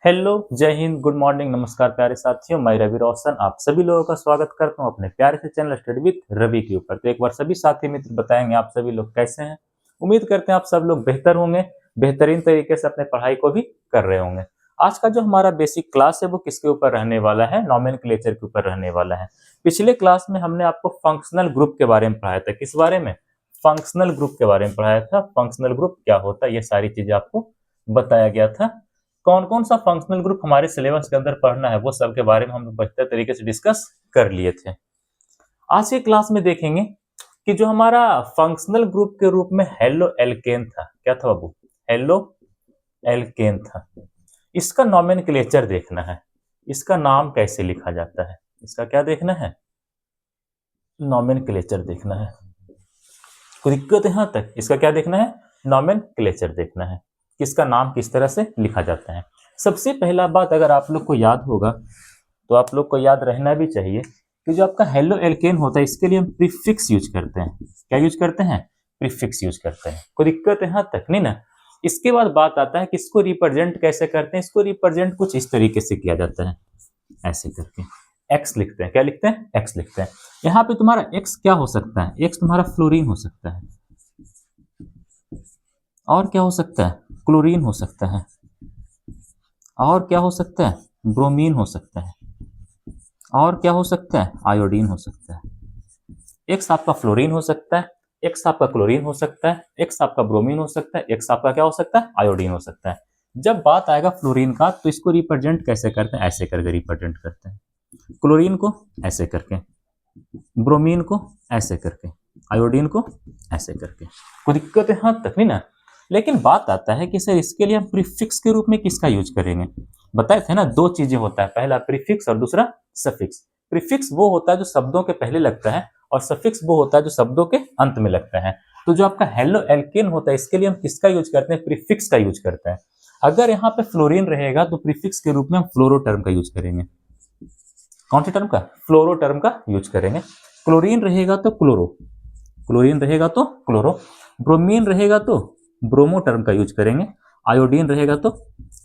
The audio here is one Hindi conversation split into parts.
हेलो, जय हिंद, गुड मॉर्निंग, नमस्कार प्यारे साथियों। मैं रवि रोशन आप सभी लोगों का स्वागत करता हूं अपने प्यारे से चैनल स्टडी विद रवि के ऊपर। तो एक बार सभी साथी मित्र बताएंगे आप सभी लोग कैसे हैं। उम्मीद करते हैं आप सब लोग बेहतर होंगे, बेहतरीन तरीके से अपने पढ़ाई को भी कर रहे होंगे। आज का जो हमारा बेसिक क्लास है वो किसके ऊपर रहने वाला है? नॉमेनक्लेचर के ऊपर रहने वाला है। पिछले क्लास में हमने आपको फंक्शनल ग्रुप के बारे में पढ़ाया था। किस बारे में? फंक्शनल ग्रुप के बारे में पढ़ाया था। फंक्शनल ग्रुप क्या होता है ये सारी चीजें आपको बताया गया था। कौन कौन सा फंक्शनल ग्रुप हमारे सिलेबस के अंदर पढ़ना है वो सब के बारे में हम बेहतर तरीके से डिस्कस कर लिए थे। आज के क्लास में देखेंगे कि जो हमारा फंक्शनल ग्रुप के रूप में हेलो एल्केन था, क्या था बाबू? हेलो एल्केन था। इसका नॉमेनक्लेचर देखना है, इसका नाम कैसे लिखा जाता है, इसका क्या देखना है? नॉमेनक्लेचर देखना है। कोई दिक्कत है यहां तक? इसका क्या देखना है? नॉमेनक्लेचर देखना है, किसका नाम किस तरह से लिखा जाता है। सबसे पहला बात अगर आप लोग को याद होगा तो आप लोग को याद रहना भी चाहिए कि जो आपका हेलो एल्केन होता है इसके लिए हम प्रीफिक्स यूज करते हैं। क्या यूज करते हैं? प्रीफिक्स यूज करते हैं। कोई दिक्कत है यहां तक? नहीं ना। इसके बाद बात आता है कि इसको रिप्रेजेंट कैसे करते हैं। इसको रिप्रेजेंट कुछ इस तरीके से किया जाता है, ऐसे करके एक्स लिखते हैं। क्या लिखते हैं? एक्स लिखते हैं। यहाँ पे तुम्हारा एक्स क्या हो सकता है? एक्स तुम्हारा फ्लोरीन हो सकता है, और क्या हो सकता है? क्लोरीन हो सकता है, और क्या हो सकता है? ब्रोमीन हो सकता है, और क्या हो सकता है? आयोडीन हो सकता है। एक्स आपका फ्लोरीन हो सकता है, एक्स आपका क्लोरीन हो सकता है, एक्स आपका ब्रोमीन हो सकता है, एक्स आपका क्या हो सकता है? आयोडीन हो सकता है। जब बात आएगा फ्लोरीन का तो इसको रिप्रेजेंट कैसे करते हैं? ऐसे करके रिप्रेजेंट करते हैं। क्लोरीन को ऐसे करके, ब्रोमीन को ऐसे करके, आयोडीन को ऐसे करके। कोई दिक्कत है यहां तक? नहीं ना। लेकिन बात आता है कि सर इसके लिए हम प्रीफिक्स के रूप में किसका यूज करेंगे? बताए थे ना, दो चीजें होता है, पहला प्रीफिक्स और दूसरा सफिक्स। प्रीफिक्स वो होता है जो शब्दों के पहले लगता है, और सफिक्स वो होता है जो शब्दों के अंत में लगता है। तो जो आपका हेलो एल्केन होता है इसके लिए हम किसका यूज करते हैं? प्रीफिक्स का यूज करते हैं। अगर यहाँ पे फ्लोरीन रहेगा तो प्रीफिक्स के रूप में हम फ्लोरो टर्म का यूज करेंगे। कौन से टर्म का? फ्लोरो टर्म का यूज करेंगे। क्लोरीन रहेगा तो क्लोरो, क्लोरीन रहेगा तो क्लोरो, ब्रोमीन रहेगा तो ब्रोमो टर्म का यूज करेंगे, आयोडीन रहेगा तो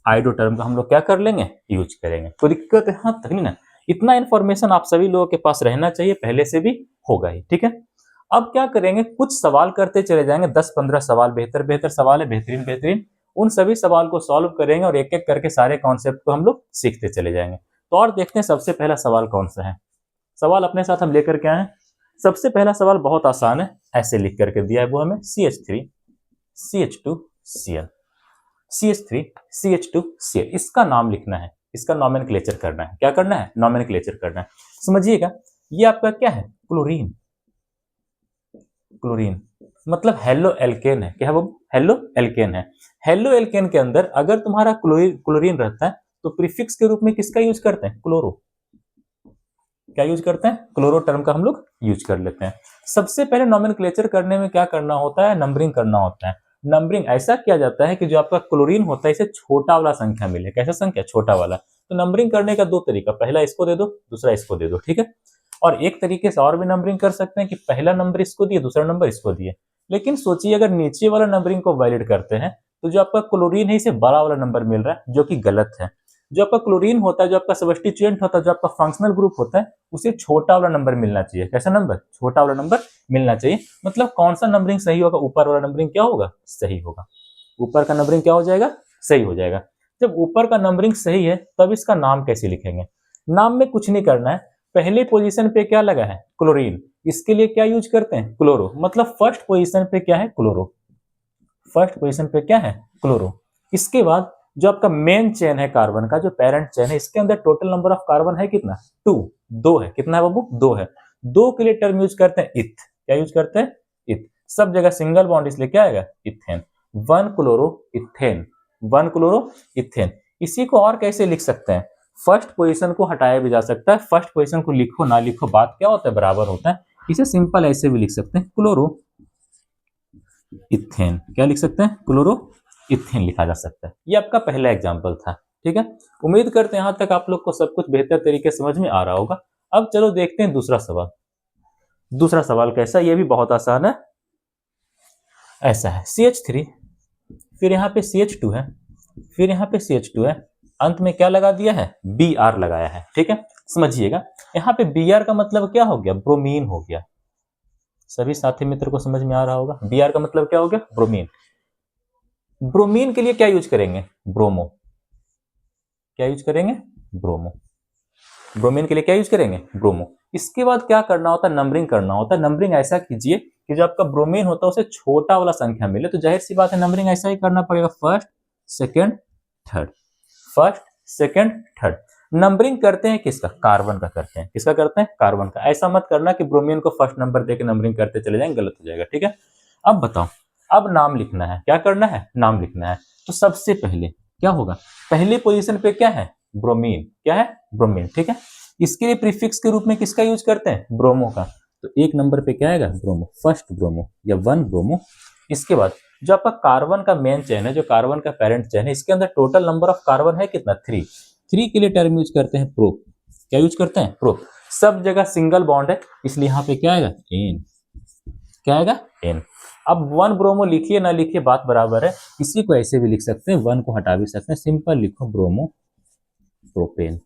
आयोडो टर्म का हम लोग क्या कर लेंगे? यूज करेंगे। कोई दिक्कत है? हाँ तक नहीं ना। इतना इंफॉर्मेशन आप सभी लोगों के पास रहना चाहिए, पहले से भी होगा ही, ठीक है। अब क्या करेंगे, कुछ सवाल करते चले जाएंगे, 10-15 सवाल, बेहतर बेहतर सवाल है, बेहतरीन बेहतरीन। उन सभी सवाल को सॉल्व करेंगे और एक एक करके सारे कॉन्सेप्ट को हम लोग सीखते चले जाएंगे। तो और देखते हैं सबसे पहला सवाल कौन सा है। सवाल अपने साथ हम लेकर के आए हैं। सबसे पहला सवाल बहुत आसान है, ऐसे लिख करके दिया है वो हमें, CH3 CH2Cl, CH3 CH2Cl। इसका नाम लिखना है, इसका नॉमेनक्लेचर करना है। क्या करना है? नॉमेनक्लेचर करना है। समझिएगा, ये आपका क्या है? क्लोरीन। क्लोरीन मतलब हेलो एल्केन है। क्या है वो? हेलो एल्केन है। हेलो एल्केन के अंदर अगर तुम्हारा क्लोरीन रहता है तो प्रीफिक्स के रूप में किसका यूज करते हैं? क्लोरो। क्या यूज करते हैं? क्लोरो टर्म का हम लोग यूज कर लेते हैं। सबसे पहले नॉमेनक्लेचर करने में क्या करना होता है? नंबरिंग करना होता है। नंबरिंग ऐसा किया जाता है कि जो आपका क्लोरीन होता है इसे छोटा वाला संख्या मिले। कैसा संख्या? छोटा वाला। तो नंबरिंग करने का दो तरीका, पहला इसको दे दो, दूसरा इसको दे दो, ठीक है। और एक तरीके से और भी नंबरिंग कर सकते हैं कि पहला नंबर इसको दिए, दूसरा नंबर इसको दिए। लेकिन सोचिए अगर नीचे वाला नंबरिंग को वैलिड करते हैं तो जो आपका क्लोरीन है इसे बड़ा वाला नंबर मिल रहा है, जो कि गलत है। जो आपका क्लोरीन होता है, जो आपका सबस्टिट्यूएंट होता है, जो आपका फंक्शनल ग्रुप होता है, उसे छोटा वाला नंबर मिलना चाहिए। कैसा नंबर? छोटा वाला नंबर मिलना चाहिए। मतलब कौन सा नंबरिंग सही होगा? ऊपर वाला नंबरिंग क्या होगा? सही होगा। ऊपर का नंबरिंग क्या हो जाएगा? सही हो जाएगा। जब ऊपर का नंबरिंग सही है तब इसका नाम कैसे लिखेंगे? नाम में कुछ नहीं करना है। पहले पोजीशन पे क्या लगा है? क्लोरीन। इसके लिए क्या यूज करते हैं? क्लोरो। मतलब फर्स्ट पोजीशन पे क्या है? क्लोरो। फर्स्ट पोजीशन पे क्या है? क्लोरो। इसके बाद जो आपका मेन चेन है कार्बन का, जो पेरेंट चेन है, इसके अंदर टोटल नंबर ऑफ कार्बन है कितना? 2। 2 है। कितना है बाबू? 2 है। 2 के लिए टर्म यूज करते हैं इथ। क्या यूज करते हैं? इथ। सब जगह सिंगल बॉन्ड, इसलिए क्या आएगा? Ethane. 1 chloro ethane. 1 chloro ethane. इसी को और कैसे लिख सकते हैं? फर्स्ट पोजीशन को हटाया भी जा सकता है। फर्स्ट पोजीशन को लिखो ना लिखो बात क्या होता है? बराबर होता है। इसे सिंपल ऐसे भी लिख सकते हैं, क्लोरो इथेन। क्या लिख सकते हैं? क्लोरो इथेन लिखा जा सकता है। ये आपका पहला एग्जांपल था, ठीक है। उम्मीद करते हैं यहां तक आप लोग को सब कुछ बेहतर तरीके से समझ में आ रहा होगा। अब चलो देखते हैं दूसरा सवाल। दूसरा सवाल कैसा? ये भी बहुत आसान है। ऐसा है, CH3, फिर यहाँ पे CH2 है, फिर यहाँ पे CH2 है, अंत में क्या लगा दिया है, बी आर लगाया है। ठीक है, समझिएगा यहाँ पे बी आर का मतलब क्या हो गया, ब्रोमीन हो गया। सभी साथी मित्र को समझ में आ रहा होगा, बी आर का मतलब क्या हो गया, ब्रोमीन। ब्रोमीन के लिए क्या यूज करेंगे, ब्रोमो। क्या यूज करेंगे, ब्रोमो। ब्रोमीन के लिए क्या यूज करेंगे, ब्रोमो। इसके बाद क्या करना होता है, नंबरिंग करना होता है। नंबरिंग ऐसा कीजिए कि जो आपका ब्रोमीन होता है उसे छोटा वाला संख्या मिले, तो जाहिर सी बात है नंबरिंग ऐसा ही करना पड़ेगा, first second third, first second third. Numbering करते हैं किसका, कार्बन का करते हैं। किसका करते हैं, कार्बन का। ऐसा मत करना कि ब्रोमीन को फर्स्ट नंबर देके नंबरिंग करते चले जाएंगे, गलत हो जाएगा। ठीक है, अब बताओ, अब नाम लिखना है। क्या करना है, नाम लिखना है। तो सबसे पहले क्या होगा, पहली पोजीशन पे क्या है, ब्रोमीन। क्या है, ब्रोमीन। ठीक है, इसके लिए प्रीफिक्स के रूप में किसका यूज करते हैं, ब्रोमो का। तो एक नंबर पे क्या आएगा, ब्रोमो, फर्स्ट ब्रोमो या वन ब्रोमो। इसके बाद जो आपका कार्बन का मेन चेन है, जो कार्बन का पेरेंट चेन है, इसके अंदर टोटल नंबर ऑफ कार्बन है कितना, 3। 3 के लिए टर्म यूज करते हैं प्रोप। क्या यूज करते हैं, प्रोप। सब जगह सिंगल बॉन्ड है, इसलिए यहाँ पे क्या आएगा, एन। क्या आएगा, एन। अब वन ब्रोमो लिखिए ना लिखिए बात बराबर है, इसी को ऐसे भी लिख सकते हैं, वन को हटा भी सकते हैं, सिंपल लिखो ब्रोमो प्रोपेन।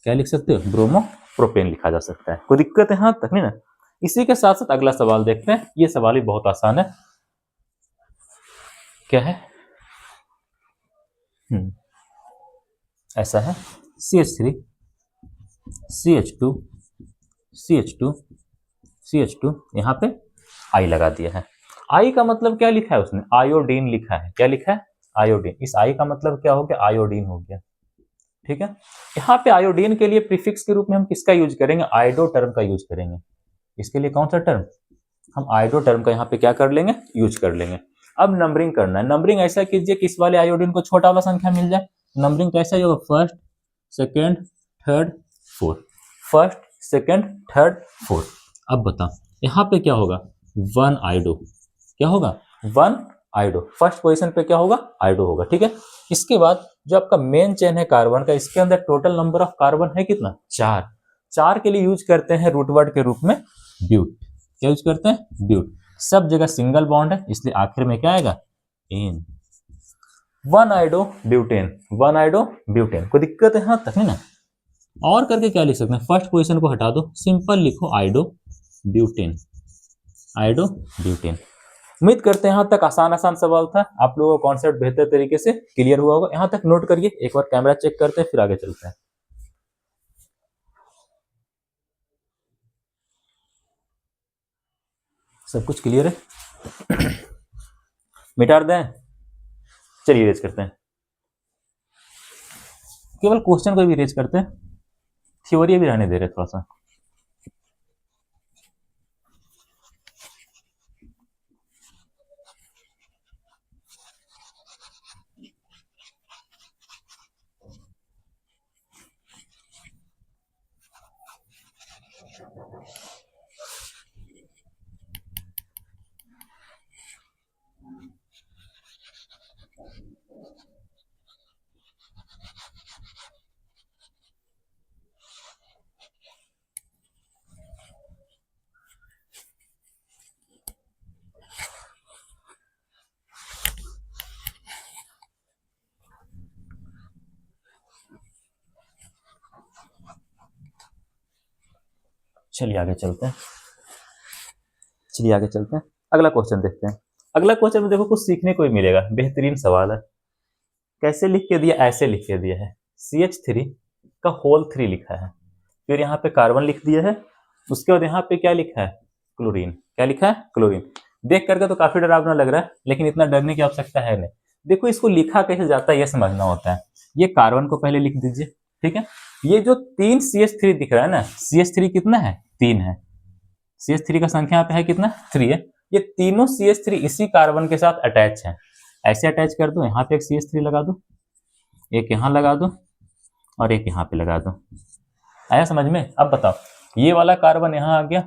क्या लिख सकते हो, ब्रोमो प्रोपेन लिखा जा सकता है। कोई दिक्कत है यहां तक नहीं ना। इसी के साथ साथ अगला सवाल देखते हैं, ये सवाल भी बहुत आसान है। क्या है, ऐसा है CH3 CH2 CH2 CH2, यहाँ पे आई लगा दिया है। आई का मतलब क्या लिखा है उसने, आयोडीन लिखा है। क्या लिखा है, आयोडीन। इस आई का मतलब क्या हो गया, आयोडीन हो गया। ठीक है, यहाँ पे आयोडीन के लिए प्रीफिक्स के रूप में हम किसका यूज करेंगे, आयोडो टर्म का यूज करेंगे। इसके लिए कौन सा टर्म, हम आयोडो टर्म का यहाँ पे क्या कर लेंगे, यूज कर लेंगे। अब नंबरिंग करना है। नंबरिंग ऐसा कीजिए कि इस वाले आयोडीन को छोटा वाला संख्या मिल जाए। नंबरिंग कैसा ही होगा, first second third fourth, first second third fourth. अब बताओ यहाँ पे क्या होगा, वन आयोडो। क्या होगा, वन आयोडो। फर्स्ट पोजीशन पे क्या होगा, आयोडो होगा। ठीक है, इसके बाद जो आपका मेन चेन है कार्बन का, इसके अंदर टोटल नंबर ऑफ कार्बन है कितना, 4। 4 के लिए यूज करते हैं रूट वर्ड के रूप में ब्यूट। क्या यूज करते हैं, ब्यूट। सब जगह सिंगल बॉन्ड है, इसलिए आखिर में क्या आएगा, एन। One iodo butane, one iodo butane. कोई दिक्कत है यहां तक नहीं ना। और करके क्या लिख सकते हैं, फर्स्ट पोजीशन को हटा दो, सिंपल लिखो आयोडो ब्यूटेन, आयोडो ब्यूटेन। उम्मीद करते हैं यहां तक आसान आसान सवाल था, आप लोगों को कॉन्सेप्ट बेहतर तरीके से क्लियर हुआ होगा। यहां तक नोट करिए, एक बार कैमरा चेक करते हैं फिर आगे चलते हैं। सब कुछ क्लियर है, मिटा दें, चलिए रेज करते हैं। केवल क्वेश्चन को भी रेज करते हैं, थ्योरी भी रहने दे रहे थोड़ा सा। चलिए आगे चलते हैं, चलिए आगे चलते हैं, अगला क्वेश्चन देखते हैं। अगला क्वेश्चन में देखो कुछ सीखने को ही मिलेगा, बेहतरीन सवाल है। कैसे लिख के दिया, ऐसे लिख के दिया है, CH3 का होल 3 लिखा है, फिर यहाँ पे कार्बन लिख दिया है, उसके बाद यहाँ पे क्या लिखा है, क्लोरीन। क्या लिखा है, क्लोरीन। देख करके तो काफी डरावना लग रहा है, लेकिन इतना डरने की आवश्यकता है नहीं। देखो इसको लिखा कैसे जाता है यह समझना होता है। ये कार्बन को पहले लिख दीजिए। ठीक है, ये जो 3 CH3 दिख रहा है ना, CH3 कितना है, 3 है। CH3 का संख्या यहाँ पे है कितना, 3 है। ये तीनों CH3 इसी कार्बन के साथ अटैच है। ऐसे अटैच कर दो, यहाँ पे एक CH3 लगा दो, एक यहाँ लगा दो और एक यहाँ पे लगा दो। आया समझ में। अब बताओ, ये वाला कार्बन यहाँ आ गया,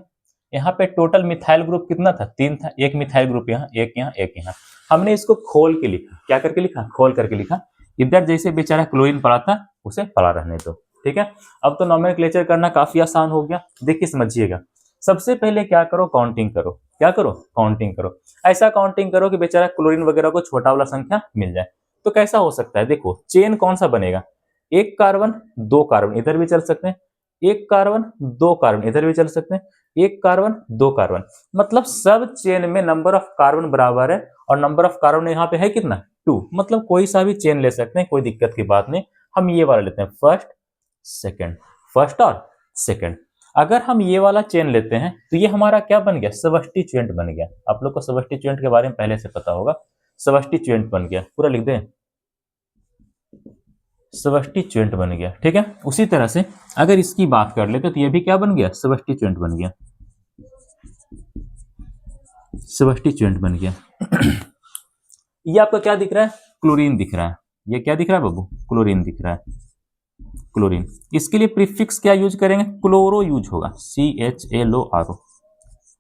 यहाँ पे टोटल मिथाइल ग्रुप कितना था, 3 था। एक मिथाइल ग्रुप यहाँ, एक यहाँ, एक यहाँ। हमने इसको खोल के लिखा। क्या करके लिखा, खोल करके लिखा। इधर जैसे बेचारा क्लोरीन पड़ा था उसे पड़ा रहने दो। ठीक है, अब तो नॉमेनक्लेचर करना काफी आसान हो गया। देखिए समझिएगा, सबसे पहले क्या करो, काउंटिंग करो। क्या करो, काउंटिंग करो। ऐसा काउंटिंग करो कि बेचारा क्लोरीन वगैरह को छोटा वाला संख्या मिल जाए। तो कैसा हो सकता है, देखो चेन कौन सा बनेगा, एक कार्बन दो कार्बन इधर भी चल सकते हैं, एक कार्बन दो कार्बन इधर भी चल सकते हैं, एक कार्बन दो कार्बन, मतलब सब चेन में नंबर ऑफ कार्बन बराबर है और नंबर ऑफ कार्बन यहाँ पे है कितना 2, मतलब कोई सा भी चेन ले सकते हैं, कोई दिक्कत की बात नहीं। हम ये वाला लेते हैं फर्स्ट सेकंड, फर्स्ट और सेकंड। अगर हम ये वाला चेन लेते हैं तो ये हमारा क्या बन गया, सबस्टिट्यूएंट बन गया। आप लोग को सबस्टिट्यूएंट के बारे में पहले से पता होगा, सबस्टिट्यूएंट बन गया, पूरा लिख दें, सबस्टिट्यूएंट बन गया, ठीक है। उसी तरह से अगर इसकी बात कर लेते तो ये भी क्या बन गया, सबस्टिट्यूएंट बन गया, सबस्टिट्यूएंट बन गया। ये आपको क्या दिख रहा है, क्लोरीन दिख रहा है, ये क्या दिख रहा है बाबू, क्लोरीन दिख रहा है, क्लोरीन। इसके लिए प्रीफिक्स क्या यूज करेंगे, क्लोरो यूज होगा, CHLORO,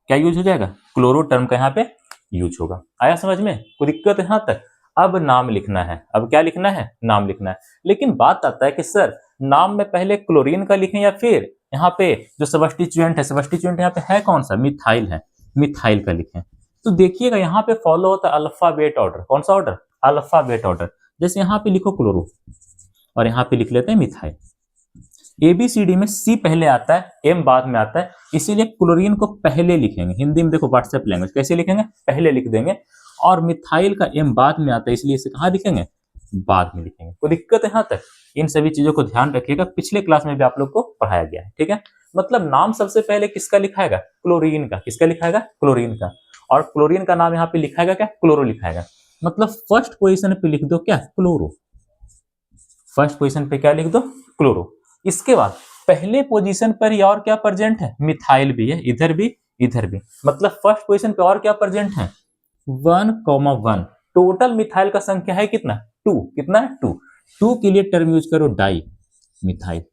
क्या यूज हो जाएगा, क्लोरो टर्म का यहाँ पे यूज होगा। आया समझ में, कोई दिक्कत है यहाँ तक। अब नाम लिखना है, अब क्या लिखना है, नाम लिखना है। लेकिन बात आता है कि सर नाम में पहले क्लोरीन का लिखें या फिर यहाँ पे जो सबस्टिट्यूएंट है, सबस्टिट्यूएंट यहाँ पे है कौन सा, मिथाइल है, मिथाइल का लिखें। तो देखिएगा यहाँ पे फॉलो होता है अल्फाबेट ऑर्डर, कौन सा ऑर्डर, अल्फाबेट ऑर्डर। जैसे यहाँ पे लिखो क्लोरो और यहाँ पे लिख लेते हैं मिथाइल। ABCD में C पहले आता है, M बाद में आता है, इसीलिए क्लोरीन को पहले लिखेंगे। हिंदी में देखो व्हाट्सएप लैंग्वेज कैसे लिखेंगे, पहले लिख देंगे, और मिथाइल का M बाद में आता है, इसलिए इसे कहाँ लिखेंगे, बाद में लिखेंगे। कोई दिक्कत है यहाँ तक, इन सभी चीजों को ध्यान रखिएगा, पिछले क्लास में भी आप लोग को पढ़ाया गया है, ठीक है। मतलब नाम सबसे पहले किसका लिखाएगा, क्लोरीन का, किसका लिखाएगा, क्लोरीन का, और क्लोरीन का नाम यहाँ पे लिखाएगा क्या, क्लोरो लिखाएगा। मतलब फर्स्ट पोजीशन पे लिख दो क्या, क्लोरो, फर्स्ट पोजीशन पे क्या लिख दो, क्लोरो। इसके बाद पहले पोजीशन पर ही और क्या प्रेजेंट है, मिथाइल भी है, इधर भी इधर भी, मतलब फर्स्ट पोजीशन पे और क्या प्रेजेंट है, 1,1। टोटल मिथाइल का संख्या है कितना, 2, कितना है 2। 2 के लिए टर्म यूज करो डाई मिथाइल,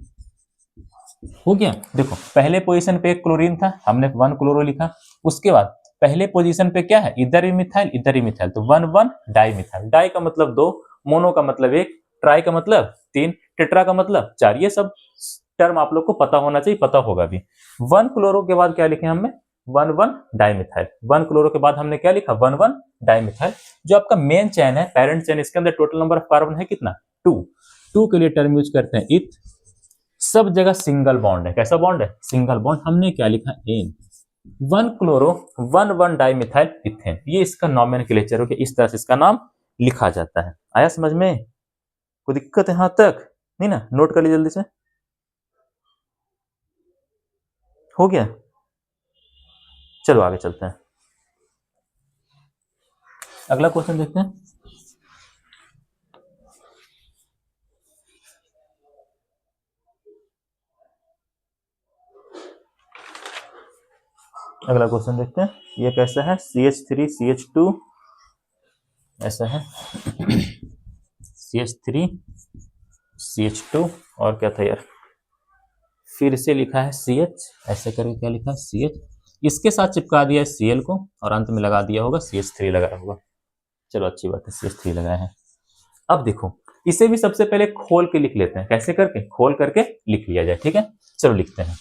हो गया। देखो पहले पोजीशन पे एक क्लोरीन था, हमने 1 क्लोरो लिखा, उसके बाद पहले पोजीशन पे क्या है, इधर ही मिथाइल इधर ही मिथाइल, तो 1,1 डाई मिथाइल। डाई का मतलब 2, मोनो का मतलब 1, ट्राई का मतलब 3, टेट्रा का मतलब 4। ये सब टर्म आप लोग को पता होना चाहिए, पता होगा भी। 1 क्लोरो के बाद क्या लिखे हमने, 1,1 डाइमिथाइल। 1 क्लोरो के बाद हमने क्या लिखा, 1,1 डाइमिथाइल। जो आपका मेन चेन है, पेरेंट चेन, इसके अंदर टोटल नंबर ऑफ कार्बन है कितना, 2। 2 के लिए टर्म यूज करते हैं इथ, सब जगह सिंगल बॉन्ड है, कैसा बॉन्ड है, सिंगल बॉन्ड। हमने क्या लिखा, एन। 1 क्लोरो 1,1 डाइमिथाइल इथेन, ये इसका नॉमेनक्लेचर हो गया, इस तरह से इसका नाम लिखा जाता है। आया समझ में, कोई दिक्कत है यहां तक नहीं ना, नोट कर लीजिए जल्दी से, हो गया। चलो आगे चलते हैं, अगला क्वेश्चन देखते हैं। अगला क्वेश्चन देखते हैं, ये कैसा है, CH3 CH2 ऐसा है, CH3 CH2 और क्या था यार, फिर से लिखा है CH, ऐसे करके क्या लिखा है CH, इसके साथ चिपका दिया है Cl को और अंत में लगा दिया होगा CH3 लगाया होगा। चलो अच्छी बात है, CH3 लगाया है। अब देखो इसे भी सबसे पहले खोल के लिख लेते हैं, कैसे करके, खोल करके लिख लिया जाए, ठीक है। चलो लिखते हैं,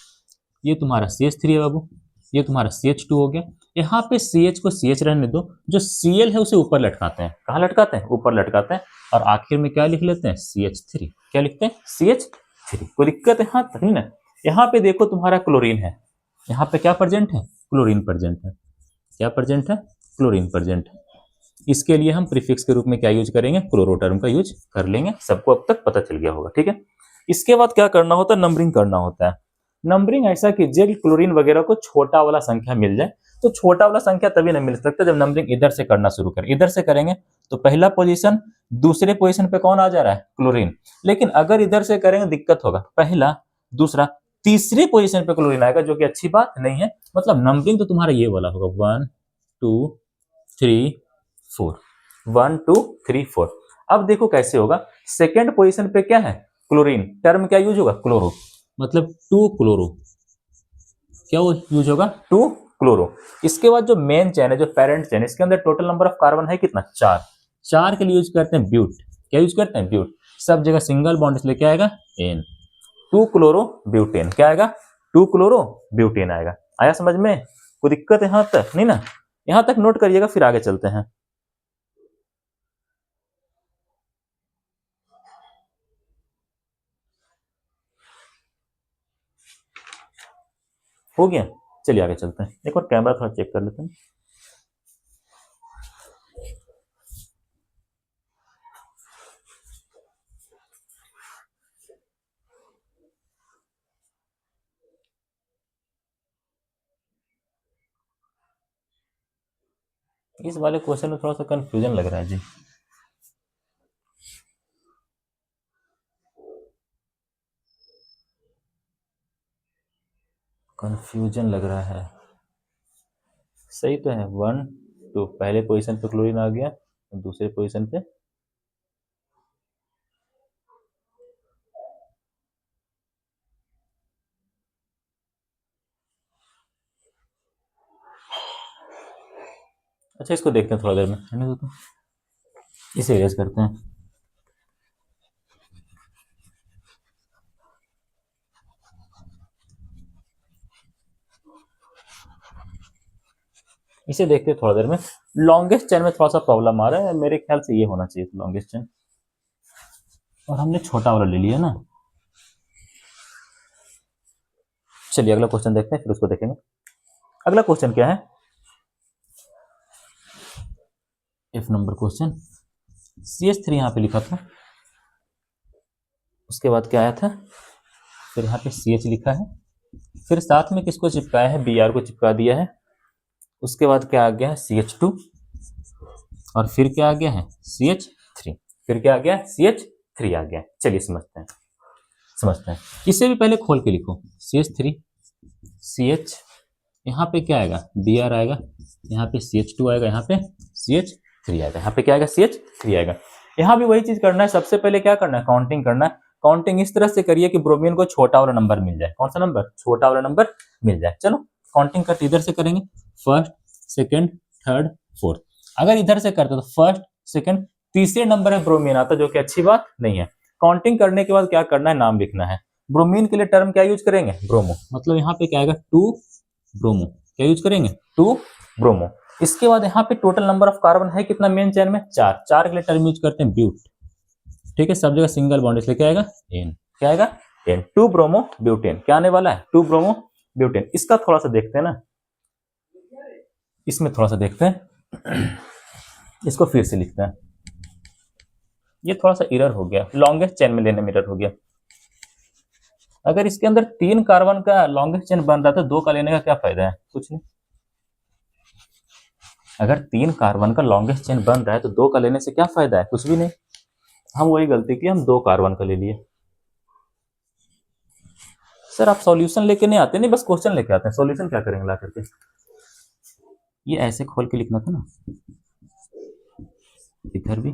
ये तुम्हारा CH3 है बाबू, ये तुम्हारा CH2 हो गया। यहाँ पे CH को CH रहने दो, जो Cl है उसे ऊपर लटकाते हैं, कहाँ लटकाते हैं, ऊपर लटकाते हैं, और आखिर में क्या लिख लेते हैं, CH3। क्या लिखते हैं, CH3। कोई दिक्कत है यहाँ तक नहीं ना। यहाँ पे देखो तुम्हारा क्लोरीन है, यहाँ पे क्या प्रेजेंट है, क्लोरीन प्रेजेंट है, क्या प्रेजेंट है, क्लोरीन प्रेजेंट है। इसके लिए हम प्रीफिक्स के रूप में क्या यूज करेंगे, क्लोरो टर्म का यूज कर लेंगे, सबको अब तक पता चल गया होगा, ठीक है। इसके बाद क्या करना होता है, नंबरिंग करना होता है। नंबरिंग ऐसा कीजिए कि क्लोरीन वगैरह को छोटा वाला संख्या मिल जाए। तो छोटा वाला संख्या तभी नहीं मिल सकता जब नंबरिंग इधर से करना शुरू करें। इधर से करेंगे तो पहला पोजीशन, दूसरे पोजीशन पे कौन आ जा रहा है, क्लोरीन। लेकिन अगर इधर से करेंगे दिक्कत होगा, पहला दूसरा तीसरे पोजीशन पे क्लोरीन आएगा, जो कि अच्छी बात नहीं है। मतलब नंबरिंग तो तुम्हारा ये वाला होगा, 1 2 3 4, 1 2 3 4। अब देखो कैसे होगा, सेकेंड पोजीशन पे क्या है, क्लोरीन, टर्म क्या यूज होगा, क्लोरो, मतलब 2 क्लोरो, क्या यूज होगा, 2 क्लोरो। इसके बाद जो मेन चेन है, जो पेरेंट चेन, इसके अंदर टोटल नंबर ऑफ कार्बन है कितना, 4। 4 के लिए यूज करते हैं ब्यूट, क्या यूज करते हैं, ब्यूट। सब जगह सिंगल बॉन्ड, इसलिए क्या आएगा, एन। 2 क्लोरो ब्यूटेन, क्या आएगा, 2 क्लोरो ब्यूटेन आएगा। आया समझ में, कोई दिक्कत है यहां तक नहीं ना, यहां तक नोट करिएगा, फिर आगे चलते हैं। हो गया। चलिए आगे चलते हैं, एक बार कैमरा थोड़ा चेक कर लेते हैं। इस वाले क्वेश्चन में थोड़ा सा कंफ्यूजन लग रहा है जी। कंफ्यूजन लग रहा है। सही तो है, 1 2 पहले पोजीशन पे क्लोरीन आ गया, दूसरे पोजीशन पे अच्छा इसको देखते हैं थोड़ा देर में, है ना। तो इसे इरेज करते हैं। इसे देखते हैं थोड़ा देर में। लॉन्गेस्ट चेन में थोड़ा सा प्रॉब्लम आ रहा है, मेरे ख्याल से ये होना चाहिए लॉन्गेस्ट चेन, और हमने छोटा वाला ले लिया ना। चलिए अगला क्वेश्चन देखते हैं, फिर उसको देखेंगे। अगला क्वेश्चन क्या है, F नंबर क्वेश्चन। CH3 यहाँ पे लिखा था, उसके बाद क्या आया था, फिर यहाँ पे CH लिखा है, फिर साथ में किसको चिपकाया है, Br को चिपका दिया है। उसके बाद क्या आ गया है, CH2, और फिर क्या आ गया है, CH3, फिर क्या आ गया, CH3 आ गया। चलिए समझते हैं। इसे भी पहले खोल के लिखो, CH3 CH, यहाँ पे क्या आएगा, Br आएगा, यहाँ पे CH2 आएगा, यहाँ पे CH3 आएगा, यहाँ पे क्या आएगा, CH3 आएगा। यहाँ भी वही चीज करना है, सबसे पहले क्या करना है, काउंटिंग करना है। काउंटिंग इस तरह से करिए कि ब्रोमीन को छोटा वाला नंबर मिल जाए। कौन सा नंबर, छोटा वाला नंबर मिल जाए। चलो काउंटिंग करते इधर से करेंगे, फर्स्ट सेकेंड थर्ड फोर्थ। अगर इधर से करते तो फर्स्ट सेकेंड तीसरे नंबर है ब्रोमीन आता, जो कि अच्छी बात नहीं है। काउंटिंग करने के बाद क्या करना है, नाम लिखना है। ब्रोमीन के लिए टर्म क्या यूज करेंगे, ब्रोमो, मतलब यहाँ पे क्या आएगा, 2 ब्रोमो, क्या यूज करेंगे, 2 ब्रोमो। इसके बाद यहाँ पे टोटल नंबर ऑफ कार्बन है कितना मेन चेन में, 4। 4 के लिए टर्म यूज करते हैं ब्यूट, ठीक है, सब जगह सिंगल बॉन्ड, इसलिए क्या आएगा, एन, क्या आएगा, एन, 2 ब्रोमो ब्यूटेन। क्या आने वाला है, 2 ब्रोमो ब्यूटेन। इसका थोड़ा सा देखते हैं ना, इसमें थोड़ा सा देखते हैं, इसको फिर से लिखते हैं। ये थोड़ा सा एरर हो गया, लॉन्गेस्ट चेन में लेने में एरर हो गया। अगर इसके अंदर 3 कार्बन का लॉन्गेस्ट चेन बन रहा था, 2 का लेने का क्या फायदा है, कुछ नहीं। अगर 3 कार्बन का लॉन्गेस्ट चेन बन रहा है तो 2 का लेने से क्या फायदा है, कुछ भी नहीं। हम वही गलती की, हम 2 कार्बन का ले लिए। सर आप सॉल्यूशन लेके नहीं आते, नहीं बस क्वेश्चन लेके आते हैं, सॉल्यूशन क्या करेंगे ला करके। ये ऐसे खोल के लिखना था ना, इधर भी,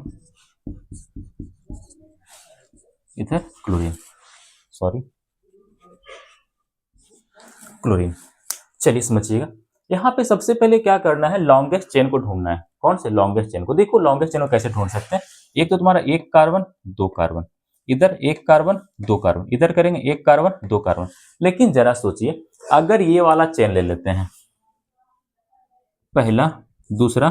इधर क्लोरीन, सॉरी क्लोरीन। चलिए समझिएगा, यहाँ पे सबसे पहले क्या करना है, लॉन्गेस्ट चेन को ढूंढना है। कौन से, लॉन्गेस्ट चेन को। देखो लॉन्गेस्ट चेन को कैसे ढूंढ सकते हैं, एक तो तुम्हारा 1 कार्बन 2 कार्बन, इधर 1 कार्बन 2 कार्बन, इधर करेंगे 1 कार्बन 2 कार्बन। लेकिन जरा सोचिए, अगर ये वाला चेन ले लेते हैं, पहला दूसरा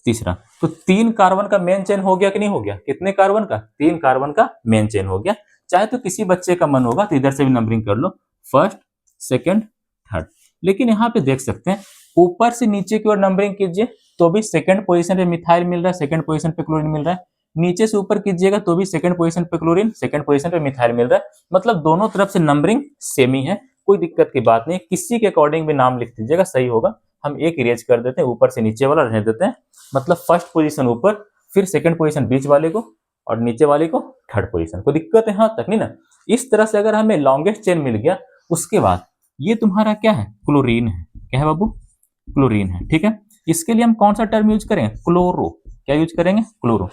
तीसरा, तो 3 कार्बन का मेन चेन हो गया कि नहीं हो गया, कितने कार्बन का, 3 कार्बन का मेन चेन हो गया। चाहे तो किसी बच्चे का मन होगा तो इधर से भी नंबरिंग कर लो, फर्स्ट सेकंड थर्ड। लेकिन यहाँ पे देख सकते हैं, ऊपर से नीचे की ओर नंबरिंग कीजिए तो भी सेकंड पोजीशन पे मिथाइल मिल रहा है, सेकंड पोजीशन पे क्लोरीन मिल रहा है। नीचे से ऊपर कीजिएगा तो भी सेकंड पोजीशन पे क्लोरीन, सेकंड पोजीशन पे मिथाइल मिल रहा है। मतलब दोनों तरफ से नंबरिंग सेम ही है, कोई दिक्कत की बात नहीं। किसी के अकॉर्डिंग भी नाम लिख दीजिएगा, सही होगा। हम एक इरेज कर देते हैं, ऊपर से नीचे वाला रहने देते हैं। मतलब फर्स्ट पोजीशन ऊपर, फिर सेकंड पोजीशन बीच वाले को, और नीचे वाले को थर्ड पोजीशन। कोई दिक्कत है यहाँ तक नहीं ना। इस तरह से अगर हमें लॉन्गेस्ट चेन मिल गया, उसके बाद ये तुम्हारा क्या है, क्लोरीन है। क्या है बाबू, क्लोरीन है, ठीक है। इसके लिए हम कौन सा टर्म यूज करेंगे, क्लोरो। क्या यूज करेंगे, क्लोरो।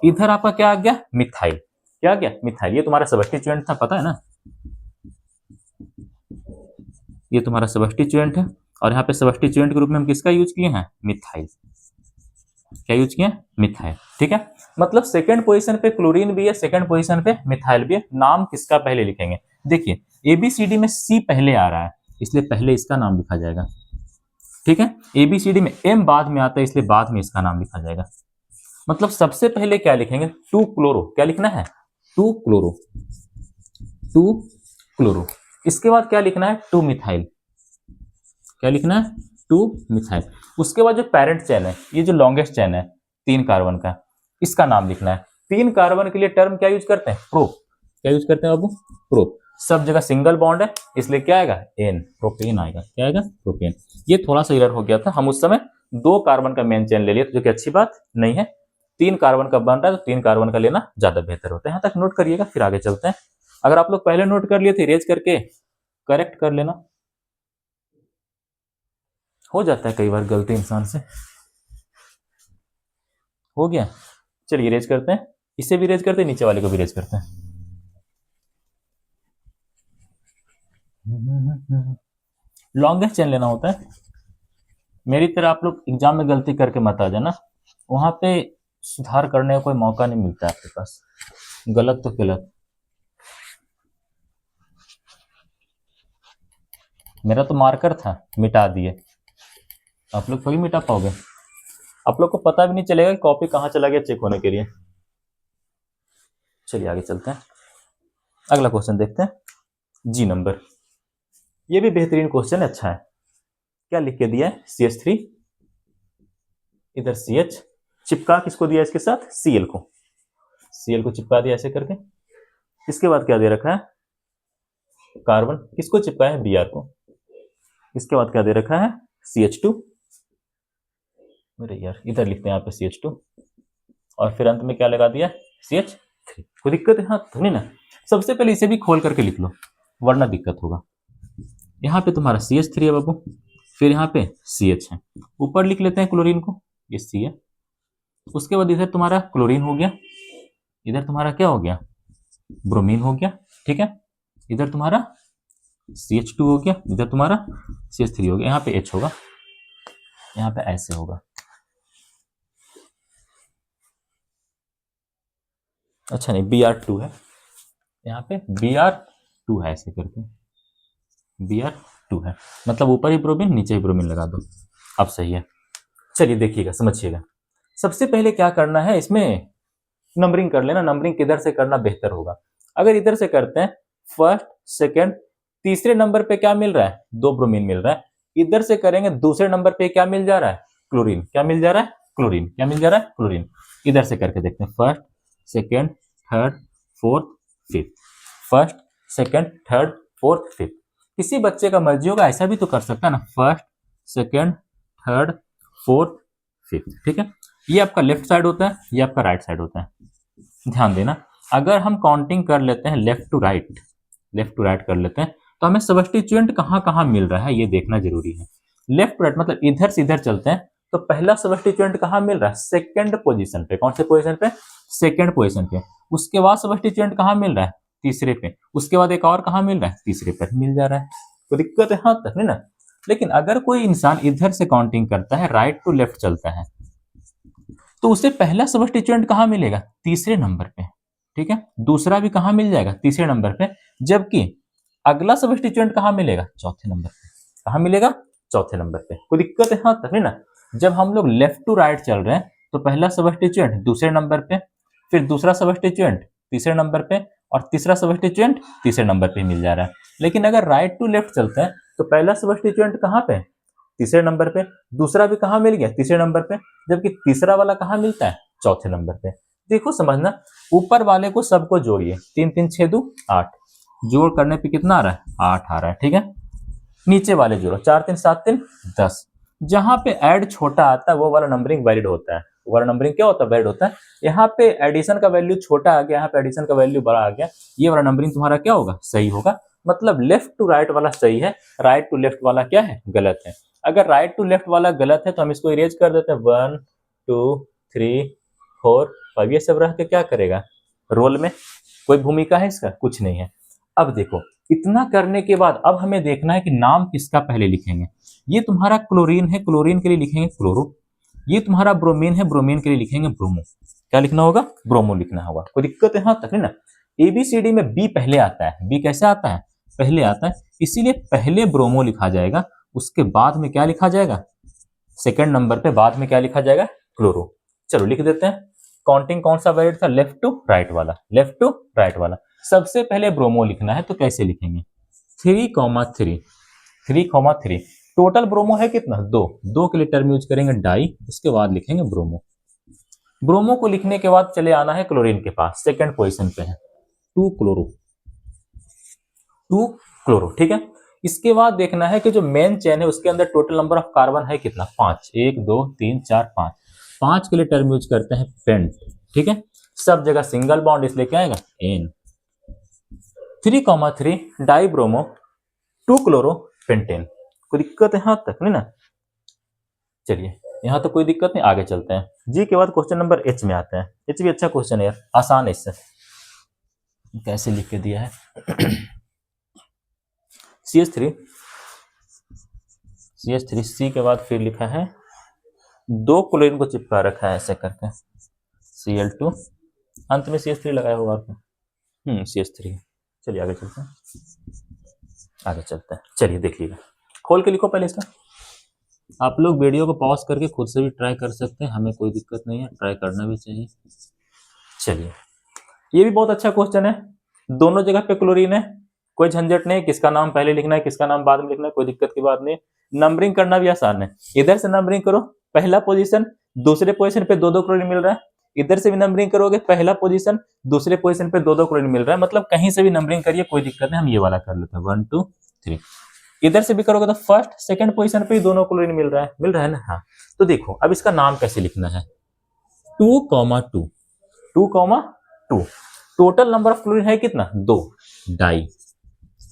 इधर आपका क्या आ गया, मिथाइल। क्या आ गया, मिथाइल। ये तुम्हारा सब्स्टिट्यूएंट था, पता है ना, ये तुम्हारा सब्स्टिट्यूएंट है। और यहाँ पे सब्स्टिट्यूएंट के रूप में हम किसका यूज किए हैं, मिथाइल। क्या यूज किया, मिथाइल, ठीक है। मतलब सेकंड पोजीशन पे क्लोरीन भी है, सेकंड पोजीशन पे मिथाइल भी है। नाम किसका पहले लिखेंगे, देखिए एबीसीडी में सी पहले आ रहा है, इसलिए पहले इसका नाम लिखा जाएगा, ठीक है। एबीसीडी में एम बाद में आता है, इसलिए बाद में इसका नाम लिखा जाएगा। मतलब सबसे पहले क्या लिखेंगे, 2 क्लोरो। क्या लिखना है, 2 क्लोरो, 2 क्लोरो। इसके बाद क्या लिखना है, 2 मिथाइल, क्या लिखना है, 2 मिथाइल। उसके बाद जो पेरेंट चेन है, ये जो लॉन्गेस्ट चेन है 3 कार्बन का, इसका नाम लिखना है। 3 कार्बन के लिए टर्म क्या यूज करते हैं, प्रो। क्या यूज करते हैं बाबू, प्रो। सब जगह सिंगल बॉन्ड है, इसलिए क्या आएगा, एन, प्रोपेन आएगा। क्या आएगा, प्रोपेन। ये थोड़ा सा एरर हो गया था, हम उस समय 2 कार्बन का मेन चेन ले लिए, जो कि अच्छी बात नहीं है। 3 कार्बन का बन रहा है तो 3 कार्बन का लेना ज्यादा बेहतर होता है। यहाँ तक नोट करिएगा, फिर आगे चलते हैं। अगर आप लोग पहले नोट कर लिए थे, इरेज करके करेक्ट कर लेना। हो जाता है कई बार गलती इंसान से। हो गया, चलिए इरेज करते हैं। इसे भी इरेज करते हैं, नीचे वाले को भी इरेज करते हैं। लॉन्गेस्ट चेन लेना होता है। मेरी तरह आप लोग एग्जाम में गलती करके मत आ जाना, वहां पे सुधार करने का कोई मौका नहीं मिलता है आपके पास। गलत तो गलत। मेरा तो मार्कर था, मिटा दिए। आप लोग थोड़ी मिटा पाओगे, आप लोग को पता भी नहीं चलेगा कि कॉपी कहाँ चला गया चेक होने के लिए। चलिए आगे चलते हैं, अगला क्वेश्चन देखते हैं। जी नंबर, ये भी बेहतरीन क्वेश्चन है, अच्छा है। क्या लिख के दिया है, CH3, इधर CH, चिपका किसको दिया इसके साथ, Cl को। Cl को चिपका दिया ऐसे करके। इसके बाद क्या दे रखा है, कार्बन, किसको चिपका है, Br को। इसके बाद क्या दे रखा है, CH2। अरे यार, इधर लिखते हैं यहाँ पे CH2, और फिर अंत में क्या लगा दिया, CH3। कोई दिक्कत है, हाँ तो नहीं ना। सबसे पहले इसे भी खोल करके लिख लो, वरना दिक्कत होगा। यहाँ पे तुम्हारा CH3 है बाबू, फिर यहाँ पे CH है। ऊपर लिख लेते हैं क्लोरीन को, ये C है। उसके बाद इधर तुम्हारा क्लोरीन हो गया, इधर तुम्हारा क्या हो गया, ब्रोमीन हो गया, ठीक है। इधर तुम्हारा CH2 हो गया, इधर तुम्हारा CH3 हो गया। यहाँ पे H होगा, यहाँ पे ऐसे होगा। अच्छा नहीं, Br2 है, यहाँ पे Br2 है, ऐसे करके Br2 है। मतलब ऊपर ही ब्रोमीन, नीचे ही ब्रोमीन लगा दो, अब सही है। चलिए देखिएगा, समझिएगा। सबसे पहले क्या करना है, इसमें नंबरिंग कर लेना। नंबरिंग किधर से करना बेहतर होगा, अगर इधर से करते हैं, फर्स्ट सेकंड तीसरे नंबर पे क्या मिल रहा है, 2 ब्रोमीन मिल रहा है। इधर से करेंगे, दूसरे नंबर पे क्या मिल जा रहा है, क्लोरीन। क्या मिल जा रहा है, क्लोरीन। क्या मिल जा रहा है, क्लोरीन। इधर से करके देखते हैं, first second third fourth fifth, first second third fourth fifth. किसी बच्चे का मर्जी होगा, ऐसा भी तो कर सकता है ना, first second third fourth fifth, ठीक है। ये आपका लेफ्ट साइड होता है, ये आपका राइट साइड होता है। ध्यान देना, अगर हम काउंटिंग कर लेते हैं लेफ्ट टू राइट कर लेते हैं, तो हमें सब्स्टिट्यूएंट कहाँ कहाँ मिल रहा है ये देखना जरूरी है। लेफ्ट टू राइट मतलब इधर से इधर चलते हैं, तो पहला सब्स्टिट्यूएंट कहाँ मिल रहा है, सेकंड पोजीशन पे। कौन से पोजीशन पे, सेकंड पोजीशन पे। उसके बाद सब्स्टिट्यूएंट कहाँ मिल रहा है, तीसरे पे। उसके बाद एक और कहाँ मिल रहा है, तीसरे पर मिल जा रहा है। तो दिक्कत है, हाँ तक नहीं ना। लेकिन अगर कोई इंसान इधर से काउंटिंग करता है, राइट टू लेफ्ट चलता है, तो उसे पहला सब्स्टिट्यूएंट कहाँ मिलेगा, तीसरे नंबर पे, ठीक है। दूसरा भी कहाँ मिल जाएगा, तीसरे नंबर पे। जबकि अगला सब्स्टिट्यूएंट कहाँ मिलेगा, चौथे नंबर पे। कहाँ मिलेगा, चौथे नंबर पे। कोई दिक्कत है, हाँ तक नहीं ना। जब हम लोग लेफ्ट टू राइट चल रहे हैं, तो पहला सब्स्टिट्यूएंट दूसरे नंबर पे, फिर दूसरा सब्स्टिट्यूएंट तीसरे नंबर पे, और तीसरा सब्स्टिट्यूएंट तीसरे नंबर पे मिल जा रहा है। लेकिन अगर राइट टू लेफ्ट चलते हैं, तो पहला सब्स्टिट्यूएंट कहाँ पे, तीसरे नंबर पे। दूसरा भी कहाँ मिल गया, तीसरे नंबर पे। जबकि तीसरा वाला कहाँ मिलता है, चौथे नंबर पे। देखो समझना, ऊपर वाले को सबको जोड़िए, 3 3 6 2 8, जोड़ करने पे कितना आ रहा है, 8 आ रहा है, ठीक है। नीचे वाले जोड़ो, 4 3 7 3 10। जहां पे ऐड छोटा आता है, वो वाला नंबरिंग वैलिड होता है। वो वाला नंबरिंग क्या होता है, वैलिड होता है। यहाँ पे एडिशन का वैल्यू छोटा आ गया, यहाँ पे एडिशन का वैल्यू बड़ा आ गया, ये वाला नंबरिंग तुम्हारा क्या होगा, सही होगा। मतलब लेफ्ट टू राइट वाला सही है, राइट टू लेफ्ट वाला क्या है, गलत है। अगर राइट टू लेफ्ट वाला गलत है, तो हम इसको इरेज कर देते हैं। 1 2 3 4 5, ये सब रह के क्या करेगा, रोल में कोई भूमिका है इसका, कुछ नहीं है। अब देखो, इतना करने के बाद अब हमें देखना है कि नाम किसका पहले लिखेंगे। ये तुम्हारा क्लोरीन है, क्लोरीन के लिए लिखेंगे क्लोरो। ये तुम्हारा ब्रोमीन है, ब्रोमीन के लिए लिखेंगे ब्रोमो। क्या लिखना होगा, ब्रोमो लिखना होगा। कोई दिक्कत है, हाँ तक नहीं ना। ABCD में बी पहले आता है, बी कैसे आता है, पहले आता है, इसीलिए पहले ब्रोमो लिखा जाएगा। उसके बाद में क्या लिखा जाएगा, सेकंड नंबर पे बाद में क्या लिखा जाएगा, क्लोरो। चलो लिख देते हैं। काउंटिंग कौन सा वैलिड था, लेफ्ट टू राइट वाला, लेफ्ट टू राइट वाला। सबसे पहले ब्रोमो लिखना है, तो कैसे लिखेंगे, 3,3 3,3। टोटल ब्रोमो है कितना, 2, 2 के लिए टर्म यूज करेंगे डाई, उसके बाद लिखेंगे ब्रोमो। ब्रोमो को लिखने के बाद चले आना है क्लोरीन के पास, सेकंड पोजीशन पे है 2 क्लोरो, 2 क्लोरो, ठीक है। इसके बाद देखना है कि जो मेन चेन है उसके अंदर टोटल नंबर ऑफ कार्बन है कितना, 5, 1 2 3 4 5, 5 के लिए टर्म यूज करते हैं पेंट, ठीक है। सब जगह सिंगल बॉन्ड, इसलिए क्या आएगा एन। 3,3 डाई ब्रोमो 2 क्लोरो पेंटेन। कोई दिक्कत है यहां तक नहीं ना? चलिए यहां तो कोई दिक्कत नहीं, आगे चलते हैं। जी के बाद क्वेश्चन नंबर एच में आते हैं। एच भी अच्छा क्वेश्चन है यार, आसान है, इससे कैसे लिख के दिया है। CH3, CH3 C के बाद फिर लिखा है 2 क्लोरीन को चिपका रखा है ऐसे करके, Cl2, अंत में CH3 लगाया होगा आपने, CH3। चलिए आगे चलते हैं, आगे चलते हैं। चलिए देखिएगा, खोल के लिखो पहले इसका। आप लोग वीडियो को पॉज करके खुद से भी ट्राई कर सकते हैं, हमें कोई दिक्कत नहीं है, ट्राई करना भी चाहिए। चलिए ये भी बहुत अच्छा क्वेश्चन है, दोनों जगह पे क्लोरीन है, कोई झंझट नहीं, किसका नाम पहले लिखना है किसका नाम बाद में लिखना है, कोई दिक्कत की बात नहीं। नंबरिंग करना भी आसान है, इधर से नंबरिंग करो, पहला पोजीशन, दूसरे पोजीशन पे 2-2 क्लोरीन मिल रहा है, इधर से भी नंबरिंग करोगे, पहला पोजीशन, दूसरे पोजीशन पे 2-2 क्लोरीन मिल रहा है, मतलब कहीं से भी नंबरिंग करिए, कोई दिक्कत नहीं। हम ये वाला कर लेते हैं 1 2 3। इधर से भी करोगे तो फर्स्ट सेकंड पोजीशन पे ही दोनों क्लोरीन मिल रहा है ना। हाँ तो देखो अब इसका नाम कैसे लिखना है, 2,2, 2,2। टोटल नंबर ऑफ क्लोरीन है कितना, 2, die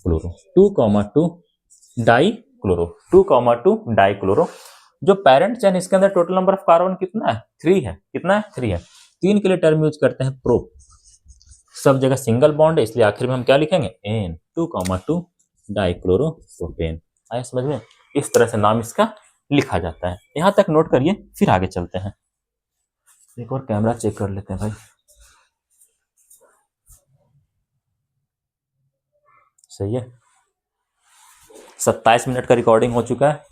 chloro, 2,2 die chloro, 2,2 die chloro. जो पेरेंट चेन इसके अंदर टोटल नंबर ऑफ कार्बन कितना है, 3 है, कितना है 3 है। 3 के लिए टर्म यूज करते हैं प्रो, सब जगह सिंगल बॉन्ड है, इसलिए आखिर में हम क्या लिखेंगे एन, 2,2 डाई क्लोरो प्रोपेन। आया समझ में? इस तरह से नाम इसका लिखा जाता है। यहां तक नोट करिए, फिर आगे चलते हैं। एक और कैमरा चेक कर लेते हैं भाई, सही है। 27 मिनट का रिकॉर्डिंग हो चुका है,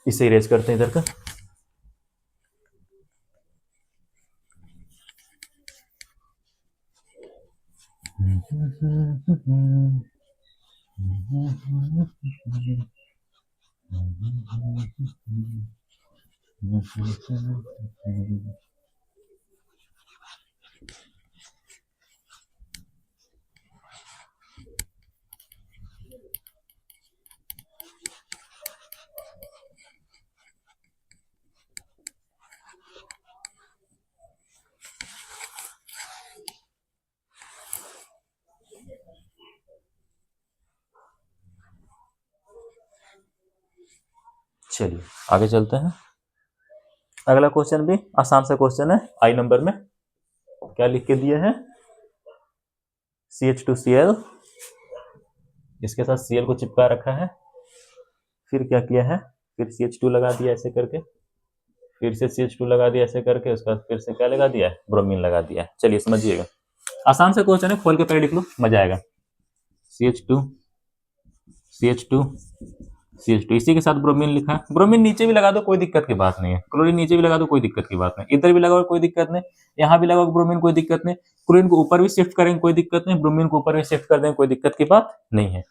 इसे इरेज करते हैं इधर का। चलिए आगे चलते हैं। अगला क्वेश्चन भी आसान सा क्वेश्चन है, आई नंबर में क्या लिख के दिए हैं, CH2Cl, इसके साथ Cl को चिपका रखा है, फिर क्या किया है, फिर CH2 लगा दिया ऐसे करके, फिर से CH2 लगा दिया ऐसे करके, उसके बाद फिर से क्या लगा दिया है, ब्रोमीन लगा दिया है। चलिए समझिएगा, आसान सा क्वेश्चन है, खोल के पहले लिख लो, मजा आएगा। CH2 CH2 CH2, इसी के साथ ब्रोमीन लिखा है, ब्रोमीन नीचे भी लगा दो कोई दिक्कत की बात नहीं है, क्लोरीन नीचे भी लगा दो कोई दिक्कत की बात नहीं, इधर भी लगाओ कोई दिक्कत नहीं, यहाँ भी लगाओ ब्रोमीन कोई दिक्कत नहीं, क्लोरीन को ऊपर भी शिफ्ट करेंगे कोई दिक्कत नहीं, ब्रोमीन को ऊपर भी शिफ्ट कर देंगे कोई दिक्कत की बात नहीं है।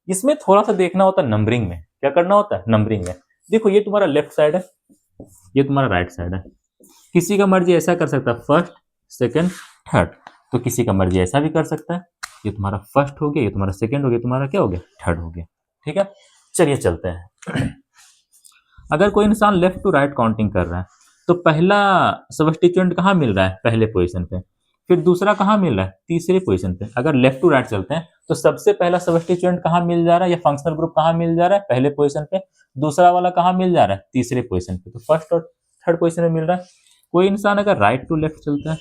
इसमें थोड़ा सा देखना होता है नंबरिंग में, क्या करना होता है नंबरिंग में। देखो ये तुम्हारा लेफ्ट साइड है, ये तुम्हारा राइट साइड है, किसी का मर्जी ऐसा कर सकता है फर्स्ट सेकेंड थर्ड, तो किसी का मर्जी ऐसा भी कर सकता है, ये तुम्हारा फर्स्ट हो गया, ये तुम्हारा सेकेंड हो गया, तुम्हारा क्या हो गया थर्ड हो गया, ठीक है। चलिए चलते हैं। अगर कोई इंसान लेफ्ट टू राइट काउंटिंग कर रहा है तो पहला सबस्टिट्यूएंट कहाँ मिल रहा है, पहले पोजीशन पे, फिर दूसरा कहाँ मिल रहा है, तीसरे पोजीशन पे। अगर लेफ्ट टू राइट चलते हैं तो सबसे पहला सबस्टिट्यूएंट कहाँ मिल जा रहा है, या फंक्शनल ग्रुप कहाँ मिल जा रहा है, पहले पोजीशन पे, दूसरा वाला कहाँ मिल जा रहा है, तीसरे पोजीशन पे, तो फर्स्ट और थर्ड पोजीशन में मिल रहा है। कोई इंसान अगर राइट टू लेफ्ट चलता है,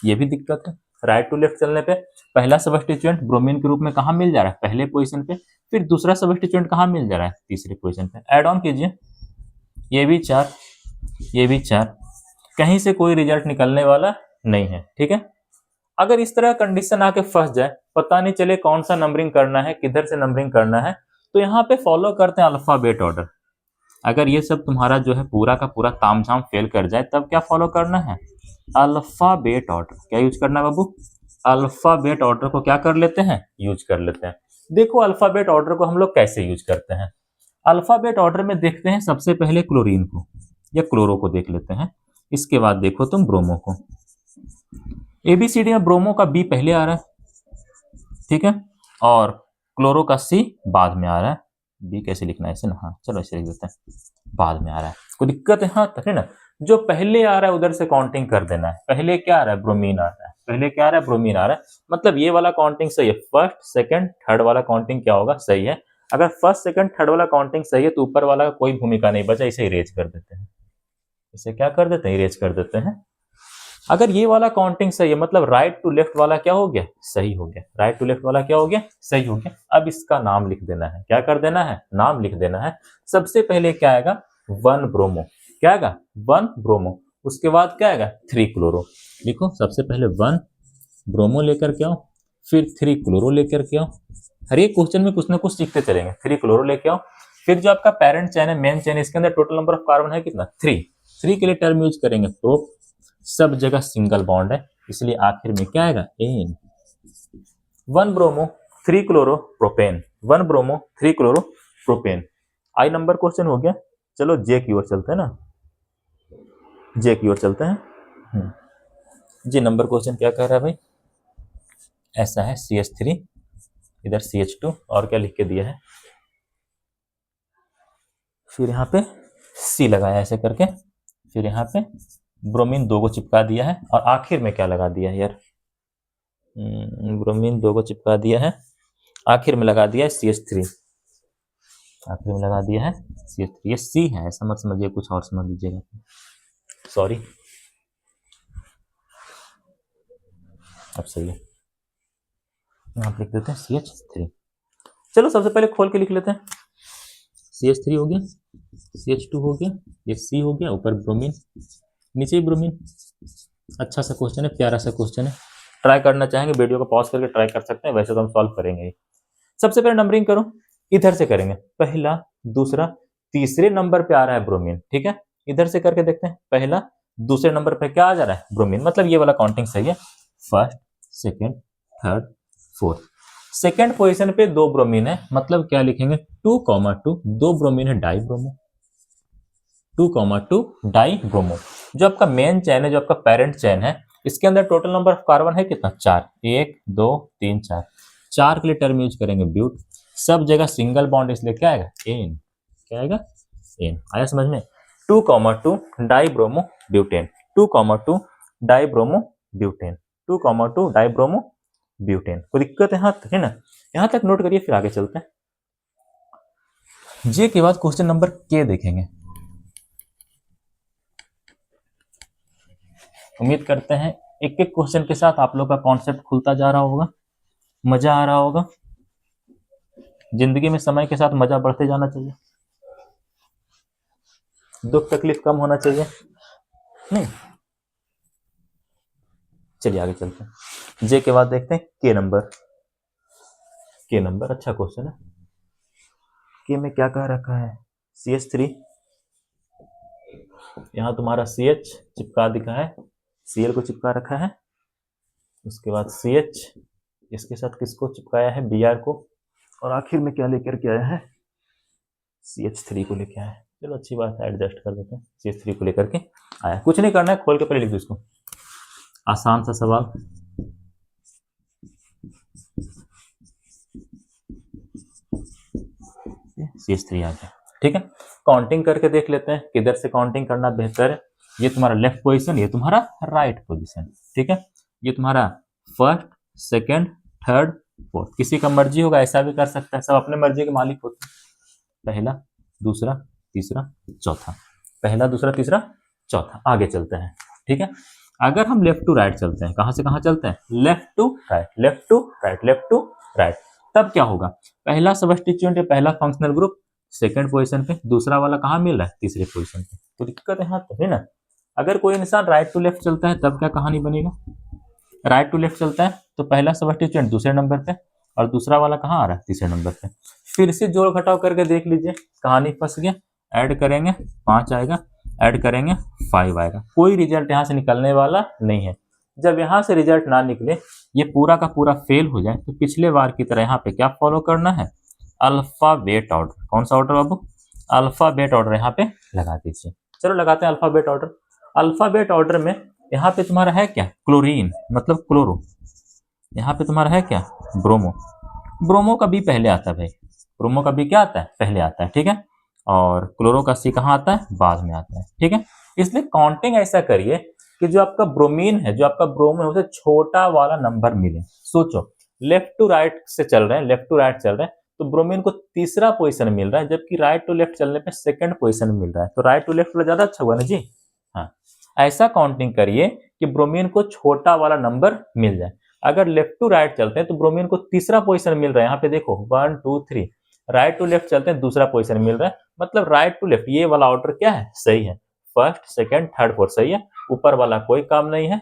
ये भी दिक्कत है, राइट टू लेफ्ट चलने पे पहला सबस्टिट्यूएंट ब्रोमीन के रूप में कहाँ मिल जा रहा है, पहले पोजीशन पे, फिर दूसरा सबस्टिट्यूएंट कहाँ मिल जा रहा है, तीसरे पोजीशन पे। ऐड ऑन कीजिए, ये भी 4, ये भी 4, कहीं से कोई रिजल्ट निकलने वाला नहीं है, ठीक है। अगर इस तरह कंडीशन आके फंस जाए, पता नहीं चले कौन सा नंबरिंग करना है, किधर से नंबरिंग करना है, तो यहाँ पे फॉलो करते हैं अल्फाबेट ऑर्डर। अगर ये सब तुम्हारा जो है पूरा का पूरा तामझाम फेल कर जाए, तब क्या फॉलो करना है, अल्फाबेट ऑर्डर। क्या यूज करना है बाबू, अल्फाबेट ऑर्डर को क्या कर लेते हैं, यूज कर लेते हैं। देखो अल्फाबेट ऑर्डर को हम लोग कैसे यूज करते हैं। अल्फाबेट ऑर्डर में देखते हैं सबसे पहले क्लोरीन को या क्लोरो को देख लेते हैं, इसके बाद देखो तुम ब्रोमो को। एबीसीडी में ब्रोमो का बी पहले आ रहा है, ठीक है, और क्लोरो का सी बाद में आ रहा है। बी कैसे लिखना है इसे ना, हाँ चलो ऐसे लिख देते हैं, बाद में आ रहा है, कोई दिक्कत है? हाँ तक है ना, जो पहले आ रहा है उधर से काउंटिंग कर देना है। पहले क्या आ रहा है? ब्रोमीन आ रहा है। पहले क्या आ रहा है? ब्रोमीन आ रहा है, मतलब ये वाला काउंटिंग सही है। फर्स्ट सेकंड थर्ड वाला काउंटिंग क्या होगा? सही है। अगर फर्स्ट सेकंड थर्ड वाला काउंटिंग सही है तो ऊपर वाला का कोई भूमिका नहीं बचा, इसे इरेज कर देते हैं। इसे क्या कर देते हैं? इरेज कर देते हैं। अगर ये वाला काउंटिंग सही है मतलब राइट टू लेफ्ट वाला क्या हो गया? सही हो गया। राइट टू लेफ्ट वाला क्या हो गया? सही हो गया। अब इसका नाम लिख देना है। क्या कर देना है? नाम लिख देना है। सबसे पहले क्या आएगा? 1 ब्रोमो। क्या आएगा? 1 ब्रोमो। उसके बाद क्या आएगा? 3 क्लोरो। लिखो सबसे पहले 1 ब्रोमो लेकर के आओ, फिर 3 क्लोरो लेकर के आओ। हर एक क्वेश्चन में कुछ ना कुछ सीखते चलेंगे। 3 क्लोरो लेके आओ, फिर जो आपका पेरेंट चेन है, मेन चेन, इसके अंदर टोटल नंबर ऑफ कार्बन है कितना? 3। 3 के लिए टर्म यूज करेंगे प्रोप, सब जगह सिंगल बॉन्ड है इसलिए आखिर में क्या आएगा? एन। 1 bromo 3 chloro propane. 1 bromo 3 chloro propane. आई नंबर क्वेश्चन हो गया। चलो जे की ओर चलते हैं ना, जे की ओर चलते हैं। जी नंबर क्वेश्चन क्या कह रहा है भाई? ऐसा है CH3, इधर CH2 और क्या लिख के दिया है, फिर यहाँ पे C लगाया ऐसे करके, फिर यहाँ पे ब्रोमीन 2 को चिपका दिया है और आखिर में क्या लगा दिया है यार? ब्रोमीन 2 को चिपका दिया है, आखिर में लगा दिया है CH3। आखिर में लगा दिया है CH3। ये C है, ऐसा मत समझिए, कुछ और समझ लीजिएगा, सॉरी। अब सही है, यहाँ पे लिख देते हैं CH3। चलो सबसे पहले खोल के लिख लेते हैं। CH3 हो गया, CH2 हो गया, ये C हो गया, ऊपर ब्रोमीन, नीचे ही ब्रोमीन। अच्छा सा क्वेश्चन है, प्यारा सा क्वेश्चन है। ट्राई करना चाहेंगे वीडियो को पॉज करके ट्राई कर सकते हैं, वैसे तो हम सॉल्व करेंगे। सबसे पहले नंबरिंग करो, इधर से करेंगे, पहला दूसरा तीसरे नंबर पे आ रहा है ब्रोमीन, ठीक है। इधर से करके देखते हैं, पहला दूसरे नंबर पे क्या आ जा रहा है? ब्रोमीन, मतलब ये वाला काउंटिंग सही है। First second third fourth, second position पे 2 ब्रोमीन है, मतलब क्या लिखेंगे? 2,2, 2 ब्रोमीन है, डाई ब्रोमो। 2,2 die bromo. जो आपका मेन चैन है, जो आपका पेरेंट चैन है, इसके अंदर टोटल नंबर ऑफ कार्बन है कितना? 4। 1 2 3 4। 4 के लिए टर्म यूज करेंगे ब्यूट, सब जगह सिंगल बॉन्ड, इसलिए क्या आएगा? एन। क्या आएगा? एन। आया समझ में? 2,2 die bromo butane. 2,2 die bromo butane. 2,2 die bromo butane. कोई दिक्कत है? यहाँ तक है ना, यहाँ तक नोट करिए, फिर आगे चलते हैं। जे के बाद क्वेश्चन नंबर के देखेंगे। उम्मीद करते हैं एक एक क्वेश्चन के साथ आप लोग का कॉन्सेप्ट खुलता जा रहा होगा, मजा आ रहा होगा। जिंदगी में समय के साथ मजा बढ़ते जाना चाहिए, दुख तकलीफ कम होना चाहिए, नहीं? चलिए आगे चलते हैं। जे के बाद देखते हैं के नंबर। के नंबर अच्छा क्वेश्चन है। के में क्या कह रखा है? CH3, यहाँ तुम्हारा CH चिपका दिखा है, Cl को चिपका रखा है। उसके बाद CH, इसके साथ किसको चिपकाया है? Br को। और आखिर में क्या लेकर के आया है? CH3 को लेके आया है। चलो अच्छी बात है, एडजस्ट कर देते हैं। CH3 को लेकर के आया, कुछ नहीं करना है, खोल के पहले लिख दो इसको। आसान सा सवाल। CH3 आ गया, ठीक है। काउंटिंग करके देख लेते हैं, किधर से काउंटिंग करना बेहतर है। ये तुम्हारा लेफ्ट पोजीशन, ये तुम्हारा राइट पोजीशन, ठीक है। ये तुम्हारा फर्स्ट सेकंड थर्ड फोर्थ, किसी का मर्जी होगा ऐसा भी कर सकता है, सब अपने मर्जी के मालिक होते हैं। पहला दूसरा तीसरा चौथा, पहला दूसरा तीसरा चौथा। आगे चलते हैं, ठीक है। अगर हम लेफ्ट टू राइट चलते हैं, कहां से कहां चलते हैं? Left to right, left to right, left to right. तब क्या होगा? पहला सबस्टिट्यूएंट, पहला फंक्शनल ग्रुप सेकंड पोजीशन पे, दूसरा वाला कहां मिल रहा है? तीसरे पोजीशन पे। तो दिक्कत है यहाँ तो, है ना। अगर कोई इंसान राइट टू लेफ्ट चलता है तब क्या कहानी बनेगा? राइट टू लेफ्ट चलता है तो पहला सबस्टिट्यूएंट दूसरे नंबर पे और दूसरा वाला कहाँ आ रहा है? तीसरे नंबर पे। फिर से जोड़ घटाव करके देख लीजिए, कहानी फंस गया। ऐड करेंगे 5 आएगा, ऐड करेंगे 5 आएगा, कोई रिजल्ट यहाँ से निकलने वाला नहीं है। जब यहाँ से रिजल्ट ना निकले, ये पूरा का पूरा फेल हो जाए, तो पिछले बार की तरह यहाँ पे क्या फॉलो करना है, अल्फाबेट ऑर्डर। कौन सा ऑर्डर बाबू, अल्फाबेट ऑर्डर यहाँ पे लगा दीजिए। चलो लगाते हैं अल्फाबेट ऑर्डर। अल्फाबेट ऑर्डर में यहाँ पे तुम्हारा है क्या, क्लोरीन मतलब क्लोरो। यहाँ पे तुम्हारा है क्या, ब्रोमो। ब्रोमो का बी पहले आता है भाई, ब्रोमो का बी क्या आता है, पहले आता है, ठीक है। और क्लोरो का सी कहाँ आता है, बाद में आता है, ठीक है। इसलिए काउंटिंग ऐसा करिए कि जो आपका ब्रोमीन है, जो आपका ब्रोमो है, उसे छोटा वाला नंबर मिले। सोचो लेफ्ट टू राइट से चल रहे हैं, लेफ्ट टू राइट चल रहे हैं, तो ब्रोमीन को तीसरा पोजीशन मिल रहा है, जबकि राइट टू लेफ्ट चलने पे सेकंड पोजीशन मिल रहा है। तो राइट टू लेफ्ट वाला ज्यादा अच्छा हुआ ना जी। हाँ, ऐसा काउंटिंग करिए कि ब्रोमीन को छोटा वाला नंबर मिल जाए। अगर लेफ्ट टू राइट चलते हैं तो ब्रोमीन को तीसरा पोजीशन मिल रहा है, यहाँ पे देखो 1 2 3। राइट टू लेफ्ट चलते हैं, दूसरा पोजीशन मिल रहा है, मतलब राइट टू लेफ्ट ये वाला ऑर्डर क्या है, सही है। फर्स्ट सेकंड थर्ड फोर्थ सही है, ऊपर वाला कोई काम नहीं है।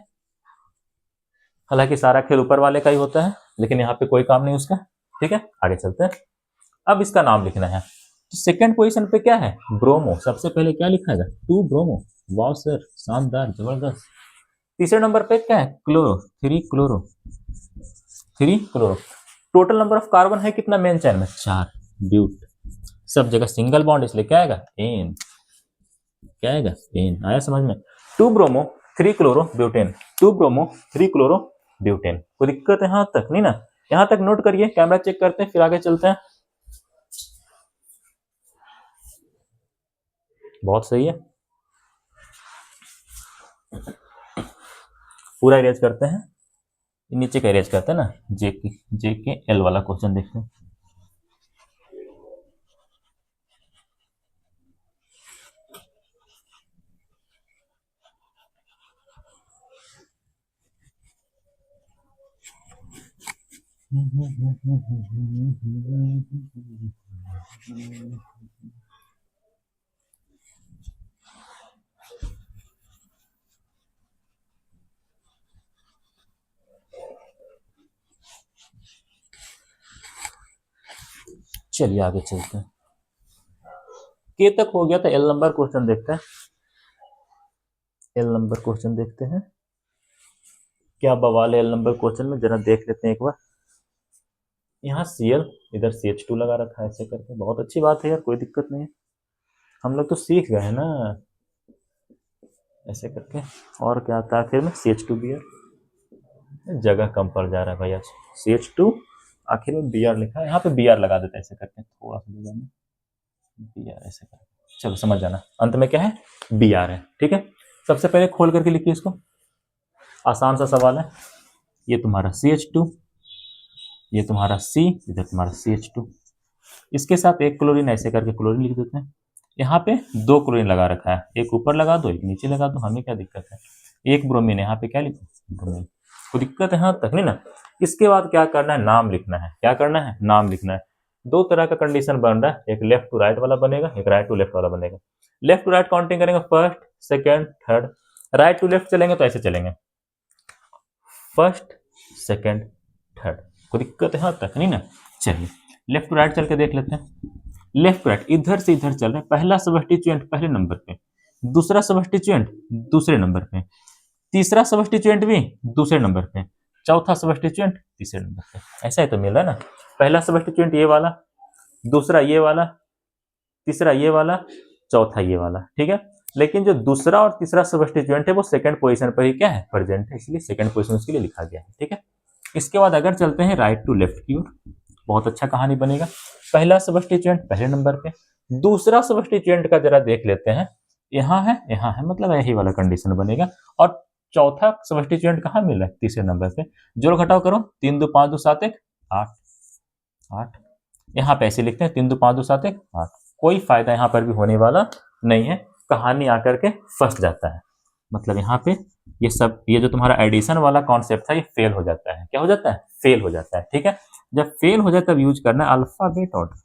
हालांकि सारा खेल ऊपर वाले का ही होता है, लेकिन यहाँ पे कोई काम नहीं उसका, ठीक है। आगे चलते हैं। अब इसका नाम लिखना है। तो सेकंड पोजीशन पे क्या है, ब्रोमो। सबसे पहले क्या लिखा है, 2 ब्रोमो। वाह सर, शानदार, जबरदस्त। तीसरे नंबर पे क्या है, chloro, 3 chloro, 3 chloro. Total number of carbon है कितना मेन चैन में, 4। ब्यूट, सब जगह सिंगल बॉन्ड, इसलिए क्या आएगा, एन। क्या आएगा, एन। आया समझ में। 2 bromo 3 chloro butane, 2 bromo 3 chloro butane. कोई दिक्कत है यहाँ तक नहीं ना, यहाँ तक नोट करिए। कैमरा चेक करते हैं, फिर आगे चलते हैं। बहुत सही है, पूरा इरेज करते हैं, नीचे का इरेज करते हैं ना। जे के एल वाला क्वेश्चन देखते हैं। चलिए आगे चलते हैं। के तक हो गया, तो एल नंबर क्वेश्चन देखते हैं। एल नंबर क्वेश्चन देखते हैं, क्या बवाल है एल नंबर क्वेश्चन में, जरा देख लेते हैं एक बार। यहाँ Cl, इधर CH2 लगा रखा है ऐसे करके। बहुत अच्छी बात है यार, कोई दिक्कत नहीं है, हम लोग तो सीख गए हैं ना ऐसे करके। और क्या आता है आखिर में, CH2 Br। जगह कम पड़ जा रहा है भाई आज। CH2 आखिर में Br लिखा है, यहाँ पे Br लगा देते हैं ऐसे करके, थोड़ा सा जगह में Br ऐसे करके। चलो समझ जाना, अंत में क्या है, Br है, ठीक है। सबसे पहले खोल करके लिखिए इसको, आसान सा सवाल है। ये तुम्हारा CH2, ये तुम्हारा C, इधर तुम्हारा CH2। इसके साथ एक क्लोरीन ऐसे करके क्लोरीन लिख देते हैं। यहाँ पे 2 क्लोरीन लगा रखा है, एक ऊपर लगा दो, एक नीचे लगा दो, हमें क्या दिक्कत है। एक ब्रोमीन, यहाँ पे क्या लिखो, ब्रोमीन। कोई दिक्कत है यहाँ तक नहीं ना। इसके बाद क्या करना है, नाम लिखना है। क्या करना है, नाम लिखना है। 2 तरह का कंडीशन बन रहा है, एक लेफ्ट टू राइट वाला बनेगा, एक राइट टू लेफ्ट वाला बनेगा। लेफ्ट टू राइट काउंटिंग करेंगे, first second third. Right to left चलेंगे तो ऐसे चलेंगे, फर्स्ट सेकेंड थर्ड। कोई दिक्कत है यहाँ तक नहीं ना। चलिए लेफ्ट टू राइट चल के देख लेते हैं। लेफ्ट टू राइट इधर से इधर चल रहे हैं। पहला सबस्टिट्यूएंट पहले नंबर पे, दूसरा सबस्टिट्यूएंट दूसरे नंबर पे, तीसरा सबस्टिट्यूएंट भी दूसरे नंबर पे, चौथा सबस्टिट्यूएंट तीसरे नंबर पे। ऐसा ही तो मिल रहा है ना। पहला सबस्टिट्यूएंट ये वाला, दूसरा ये वाला, तीसरा ये वाला, चौथा ये वाला, ठीक है। लेकिन जो दूसरा और तीसरा सबस्टिट्यूएंट है वो सेकंड पोजीशन पर ही क्या है, प्रेजेंट है, इसलिए सेकंड पोजीशन उसके लिए लिखा गया है, ठीक है। इसके बाद अगर चलते हैं राइट टू लेफ्ट की ओर, बहुत अच्छा कहानी बनेगा। पहला सबस्टिट्यूएंट पहले नंबर पे, दूसरा सबस्टिट्यूएंट का जरा देख लेते हैं, यहाँ है, मतलब यही वाला कंडीशन बनेगा। और चौथा सबस्टिट्यूएंट कहाँ मिल रहा है, तीसरे नंबर पे। जोड़ घटाव करो, 3 2 5 2 7 1 8 8। यहाँ पे ऐसे लिखते हैं, 3 2 5 2 7 1 8। कोई फायदा यहाँ पर भी होने वाला नहीं है, कहानी आकर के फंस जाता है। मतलब यहाँ पे ये सब, ये जो तुम्हारा एडिशन वाला कॉन्सेप्ट था, ये फेल हो जाता है। क्या हो जाता है, फेल हो जाता है, ठीक है। जब फेल हो जाए तब यूज करना है अल्फाबेट ऑर्डर।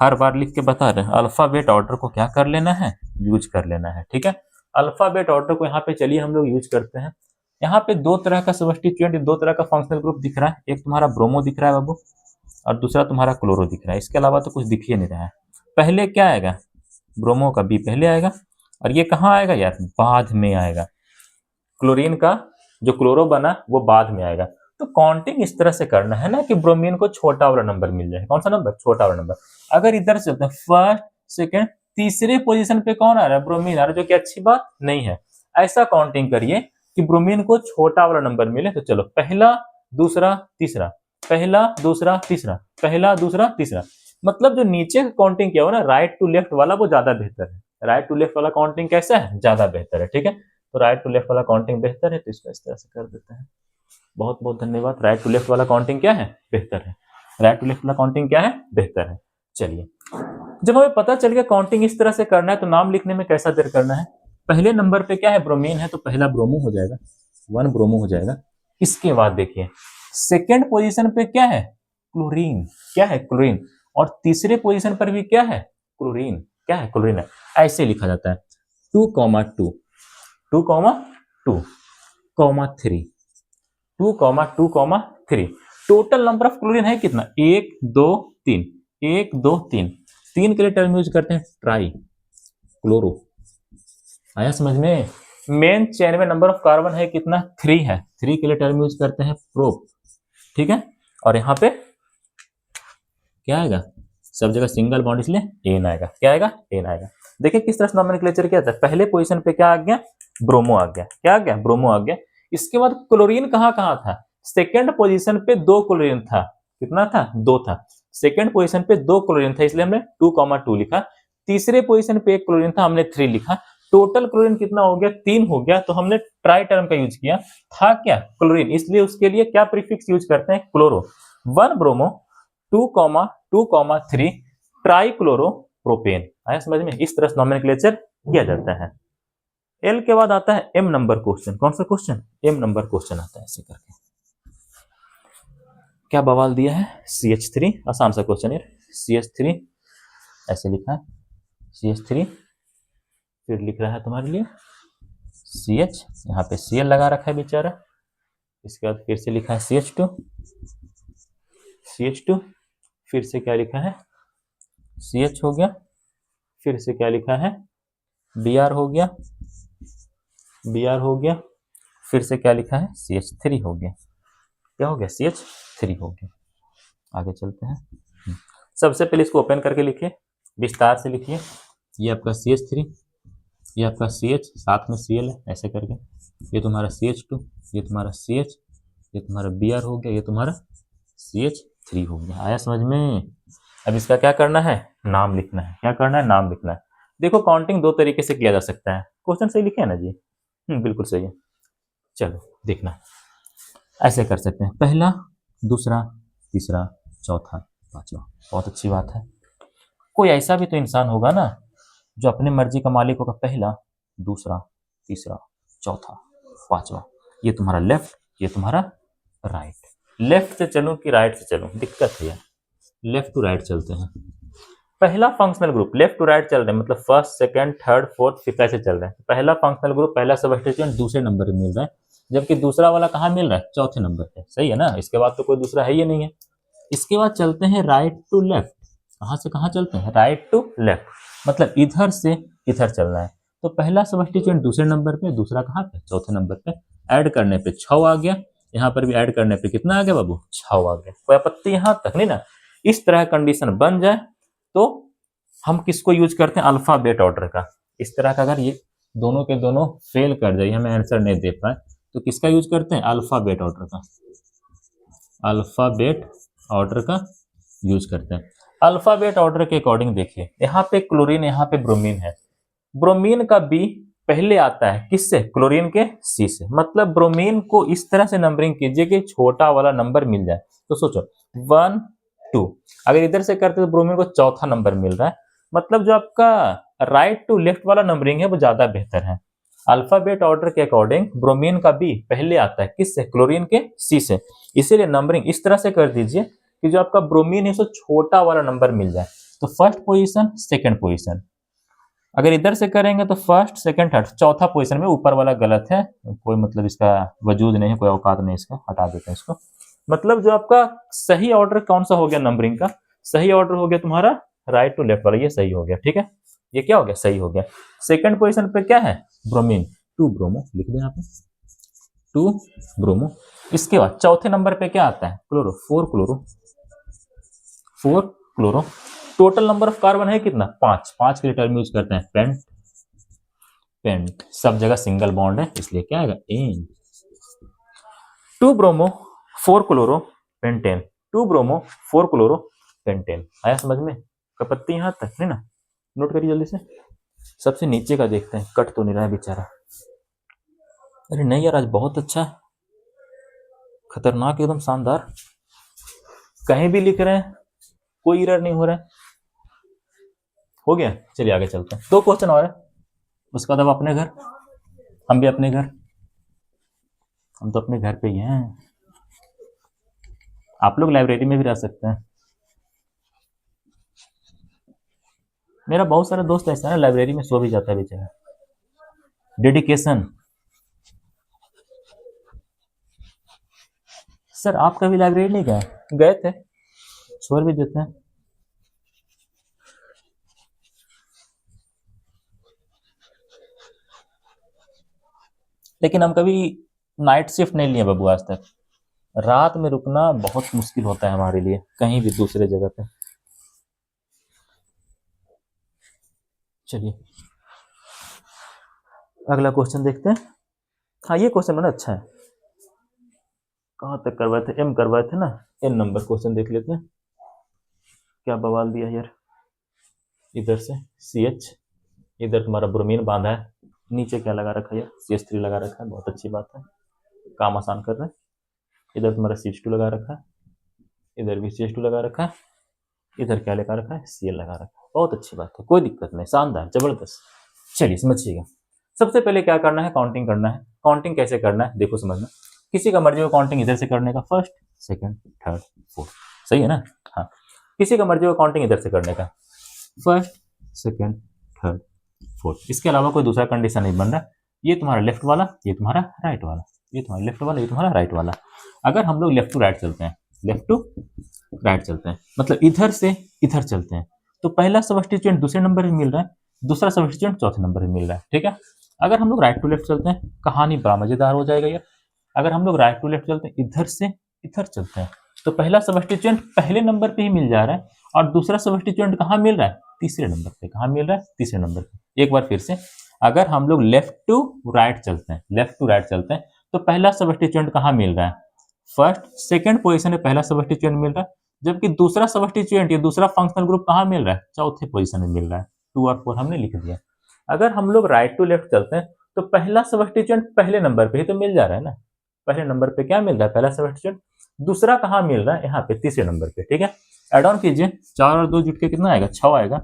हर बार लिख के बता रहे हैं, अल्फाबेट ऑर्डर को क्या कर लेना है, यूज कर लेना है, ठीक है। अल्फाबेट ऑर्डर को यहाँ पे चलिए हम लोग यूज करते हैं। यहाँ पे 2 तरह का सबस्टिट्यूएंट, 2 तरह का फंक्शनल ग्रुप दिख रहा है। एक तुम्हारा ब्रोमो दिख रहा है बाबू, और दूसरा तुम्हारा क्लोरो दिख रहा है। इसके अलावा तो कुछ दिख ही नहीं रहा है। पहले क्या आएगा, ब्रोमो का बी पहले आएगा, और ये कहाँ आएगा यार, बाद में आएगा। क्लोरीन का जो क्लोरो बना वो बाद में आएगा। तो काउंटिंग इस तरह से करना है ना कि ब्रोमीन को छोटा वाला नंबर मिल जाए। कौन सा नंबर? छोटा वाला नंबर। अगर इधर से चलते हैं फर्स्ट सेकंड तीसरे पोजीशन पे कौन आ रहा है? ब्रोमीन आ रहा है, जो कि अच्छी बात नहीं है। ऐसा काउंटिंग करिए कि ब्रोमीन को छोटा वाला नंबर मिले। तो चलो पहला दूसरा तीसरा, पहला दूसरा तीसरा, पहला दूसरा तीसरा, मतलब जो नीचे का काउंटिंग किया हो ना राइट टू लेफ्ट वाला, वो ज्यादा बेहतर है। राइट टू लेफ्ट वाला काउंटिंग कैसा है? ज्यादा बेहतर है। ठीक है, तो राइट टू लेफ्ट वाला काउंटिंग बेहतर है, तो इसको इस तरह से कर देते हैं। बहुत बहुत धन्यवाद। राइट टू लेफ्ट वाला काउंटिंग क्या है? बेहतर है। राइट टू लेफ्ट वाला काउंटिंग क्या है? बेहतर है। चलिए, जब हमें पता चल गया काउंटिंग इस तरह से करना है, तो नाम लिखने में कैसा देर करना है? पहले नंबर पे क्या है? ब्रोमीन है, तो पहला ब्रोमो हो जाएगा, 1 ब्रोमो हो जाएगा। इसके बाद देखिए सेकेंड पोजीशन पे क्या है? क्लोरीन। क्या है? क्लोरीन। और तीसरे पोजीशन पर भी क्या है? क्लोरीन। क्या है? क्लोरीन है। ऐसे लिखा जाता है 2, 2, 2, 2, 3, 2, 2, 3। टोटल नंबर ऑफ क्लोरीन है कितना? 1 2 3, 1 2 3। 3 के लिए टर्म यूज करते हैं ट्राई क्लोरो। आया समझ में? मेन चेन में नंबर ऑफ कार्बन है कितना? 3 है। 3 के लिए टर्म यूज करते हैं प्रोप। ठीक है, और यहां पे क्या आएगा? सब जगह सिंगल बॉन्ड, इसलिए एन आएगा। क्या आएगा? एन आएगा। देखिए किस तरह से नोमेनक्लेचर किया था। पहले पोजीशन पे क्या आ गया? ब्रोमो आ गया। क्या आ गया? ब्रोमो आ गया। इसके बाद क्लोरीन कहां कहां था? सेकेंड पोजीशन पे 2 क्लोरीन था। कितना था? 2 था। सेकेंड पोजीशन पे 2 क्लोरीन था, इसलिए हमने 2, 2 लिखा। तीसरे पोजीशन पे 1 क्लोरीन था, हमने 3 लिखा। टोटल क्लोरीन कितना हो गया? 3 हो गया। तो हमने ट्राई टर्म का यूज किया। था क्या? क्लोरीन, इसलिए उसके लिए क्या प्रीफिक्स यूज करते हैं? Chloro. 1 bromo, 2, 2, 3 try chloro propane. आया समझ में? इस तरह से नोमेनक्लेचर किया जाता है। एल के बाद आता है एम नंबर क्वेश्चन। कौन सा क्वेश्चन? एम नंबर क्वेश्चन आता है। ऐसे करके क्या बवाल दिया है? CH3, आसान सा क्वेश्चन है। CH3 ऐसे लिखा है, CH3, फिर लिख रहा है तुम्हारे लिए CH, यहाँ पे Cl लगा रखा है बेचारा। इसके बाद फिर से लिखा है CH2, CH2, फिर से क्या लिखा है? CH हो गया, फिर से क्या लिखा है? Br हो गया, Br हो गया, फिर से क्या लिखा है? CH3 हो गया। क्या हो गया? CH3 हो गया। आगे चलते हैं। सबसे पहले इसको ओपन करके लिखिए, विस्तार से लिखिए। ये आपका CH3, ये आपका CH, साथ में Cl है, ऐसे करके। ये तुम्हारा CH2, ये तुम्हारा CH, ये तुम्हारा Br हो गया, ये तुम्हारा CH3 हो गया। आया समझ में? अब इसका क्या करना है? नाम लिखना है। क्या करना है? नाम लिखना है। देखो काउंटिंग 2 तरीके से किया जा सकता है। क्वेश्चन सही लिखे है ना जी? बिल्कुल सही है। चलो देखना, ऐसे कर सकते हैं, पहला दूसरा तीसरा चौथा पांचवा। बहुत अच्छी बात है। कोई ऐसा भी तो इंसान होगा ना जो अपने मर्जी का मालिक होगा। पहला दूसरा तीसरा चौथा पांचवा। ये तुम्हारा लेफ्ट, ये तुम्हारा राइट। लेफ्ट से चलूं कि राइट से चलूं? दिक्कत है यार। लेफ्ट टू राइट चलते हैं। पहला functional group left to right चल रहे हैं, मतलब first second third fourth fifth ऐसे चल रहे हैं। पहला फंक्शनल ग्रुप, पहला सबस्टिट्यूएंट दूसरे नंबर पे मिल रहा है, जबकि दूसरा वाला कहाँ मिल रहा है? चौथे नंबर पे। सही है ना? इसके बाद तो कोई दूसरा है ही नहीं है। इसके बाद चलते हैं राइट टू लेफ्ट। कहाँ से कहाँ चलते हैं? राइट टू लेफ्ट, मतलब इधर से इधर चलना है। तो पहला सबस्टिट्यूएंट दूसरे नंबर पे, दूसरा कहाँ पे? चौथे नंबर पे। ऐड करने पे 6 आ गया, यहाँ पर भी ऐड करने पे कितना आ गया बाबू? 6 आ गया। कोई आपत्ति यहाँ तक नहीं ना? इस तरह कंडीशन बन जाए तो हम किसको यूज करते हैं? अल्फाबेट ऑर्डर का। इस तरह का अगर ये दोनों के दोनों फेल कर जाए, हमें आंसर नहीं दे पाए, तो किसका यूज करते हैं? अल्फाबेट ऑर्डर का। अल्फाबेट ऑर्डर का यूज करते हैं। अल्फाबेट ऑर्डर के अकॉर्डिंग देखिए, यहाँ पे क्लोरीन, यहाँ पे ब्रोमीन है। ब्रोमीन का बी पहले आता है किससे? क्लोरीन के सी से। मतलब ब्रोमीन को इस तरह से नंबरिंग कीजिए कि छोटा वाला नंबर मिल जाए। तो सोचो 1 2, अगर इधर से करते तो ब्रोमीन को चौथा नंबर मिल रहा है। मतलब जो आपका राइट टू लेफ्ट वाला नंबरिंग है वो ज्यादा बेहतर है। अल्फाबेट ऑर्डर के अकॉर्डिंग ब्रोमीन का बी पहले आता है किससे? क्लोरीन के सी से। इसीलिए नंबरिंग इस तरह से कर दीजिए कि जो आपका ब्रोमीन है उसको छोटा वाला नंबर मिल जाए। तो फर्स्ट पोजीशन, सेकंड पोजीशन। अगर इधर से करेंगे तो फर्स्ट सेकंड थर्ड, चौथा पोजीशन में ऊपर वाला गलत है, कोई मतलब इसका वजूद नहीं है, कोई औकात नहीं इसका, हटा देते हैं इसको। मतलब जो आपका सही ऑर्डर कौन सा हो गया नंबरिंग का? सही ऑर्डर हो गया तुम्हारा राइट टू लेफ्ट वाला, ये सही हो गया। ठीक है, ये क्या हो गया? सही हो गया। सेकंड पोजीशन पे क्या है? ब्रोमीन, 2 ब्रोमो लिख दो यहाँ पे। 2 ब्रोमो। इसके बाद चौथे नंबर पे क्या आता है? Chloro, 4 chloro. Total number of carbon है कितना? 5 के लिए टर्म यूज करते हैं पेंट। सब जगह सिंगल बॉन्ड है इसलिए क्या आएगा? एन। 2 bromo 4 chloro pentane. 2 bromo 4 chloro pentane. आया समझ में? कपत्ती यहां तक नहीं ना? नोट करिए जल्दी से। सबसे नीचे का देखते हैं, कट तो नहीं रहा है बेचारा। अरे नहीं यार, आज बहुत अच्छा है, खतरनाक, एकदम शानदार। कहीं भी लिख रहे हैं, कोई एरर नहीं हो रहा है। हो गया, चलिए आगे चलते हैं। 2 क्वेश्चन और है, उसके बाद अब अपने घर, हम भी अपने घर, हम तो अपने घर पे ही हैं। आप लोग लाइब्रेरी में भी रह सकते हैं। मेरा बहुत सारा दोस्त ऐसा है, लाइब्रेरी में सो भी जाता है बेचारा। डेडिकेशन। सर आप कभी लाइब्रेरी नहीं गए? गए थे, छोड़ भी देते हैं। लेकिन हम कभी नाइट शिफ्ट नहीं लिए बाबू आज तक। रात में रुकना बहुत मुश्किल होता है हमारे लिए, कहीं भी दूसरे जगह पे। चलिए अगला क्वेश्चन देखते हैं। हाँ ये क्वेश्चन बड़ा अच्छा है। कहाँ तक करवाए थे? एम करवाए थे ना। एन नंबर क्वेश्चन देख लेते हैं। क्या बवाल दिया यार। इधर से CH, इधर तुम्हारा ब्रोमीन बांधा है, नीचे क्या लगा रखा है यार? CH3 लगा रखा है। बहुत अच्छी बात है, काम आसान कर रहे हैं। इधर तुम्हारा CH2 लगा रखा है, इधर भी CH2 लगा रखा है, इधर क्या लगा रखा है? Cl लगा रखा है। बहुत अच्छी बात है, कोई दिक्कत नहीं, शानदार, जबरदस्त। चलिए समझिएगा। सबसे पहले क्या करना है? काउंटिंग करना है। काउंटिंग कैसे करना है देखो समझना। किसी का मर्जी हो काउंटिंग इधर से करने का, फर्स्ट सेकंड थर्ड फोर्थ, सही है ना? हाँ, किसी का मर्जी हो काउंटिंग इधर से करने का, फर्स्ट सेकंड थर्ड फोर्थ। इसके अलावा कोई दूसरा कंडीशन नहीं बन रहा। ये तुम्हारा लेफ्ट वाला, ये तुम्हारा राइट वाला, ये तुम्हारा लेफ्ट वाला, ये तुम्हारा राइट वाला। अगर हम लोग लेफ्ट टू राइट चलते हैं, लेफ्ट टू राइट चलते हैं, मतलब इधर से इधर चलते हैं, तो पहला सब्स्टिट्यूएंट दूसरे नंबर में मिल रहा है, दूसरा सब्स्टिट्यूएंट चौथे नंबर में मिल रहा है, ठीक है। अगर हम लोग राइट टू लेफ्ट चलते हैं, कहानी बड़ा मजेदार हो जाएगा यार। अगर हम लोग राइट टू लेफ्ट चलते हैं, इधर से इधर चलते हैं, तो पहला सब्स्टिट्यूएंट पहले नंबर पे ही मिल जा रहा है, और दूसरा सब्स्टिट्यूएंट कहाँ मिल रहा है? तीसरे नंबर पे। कहाँ मिल रहा है? तीसरे नंबर पे। एक बार फिर से, अगर हम लोग लेफ्ट टू राइट चलते हैं, लेफ्ट टू राइट चलते हैं, तो पहला सब्स्टिट्यूएंट कहाँ मिल रहा है? फर्स्ट सेकंड पोजीशन में पहला सब्स्टिट्यूएंट मिल रहा है, जबकि दूसरा सब्स्टिट्यूएंट या दूसरा फंक्शनल ग्रुप कहाँ मिल रहा है? चौथे पोजीशन में मिल रहा है। 2 और 4 हमने लिख दिया। अगर हम लोग राइट टू लेफ्ट चलते हैं, तो पहला सब्स्टिट्यूएंट पहले नंबर पे ही तो मिल जा रहा है ना। पहले नंबर पे क्या मिल रहा है? पहला सब्स्टिट्यूएंट। दूसरा कहाँ मिल रहा है? यहाँ पे तीसरे नंबर पे, ठीक है। एड ऑन कीजिए, 4 और 2 जुट के कितना आएगा? 6 आएगा।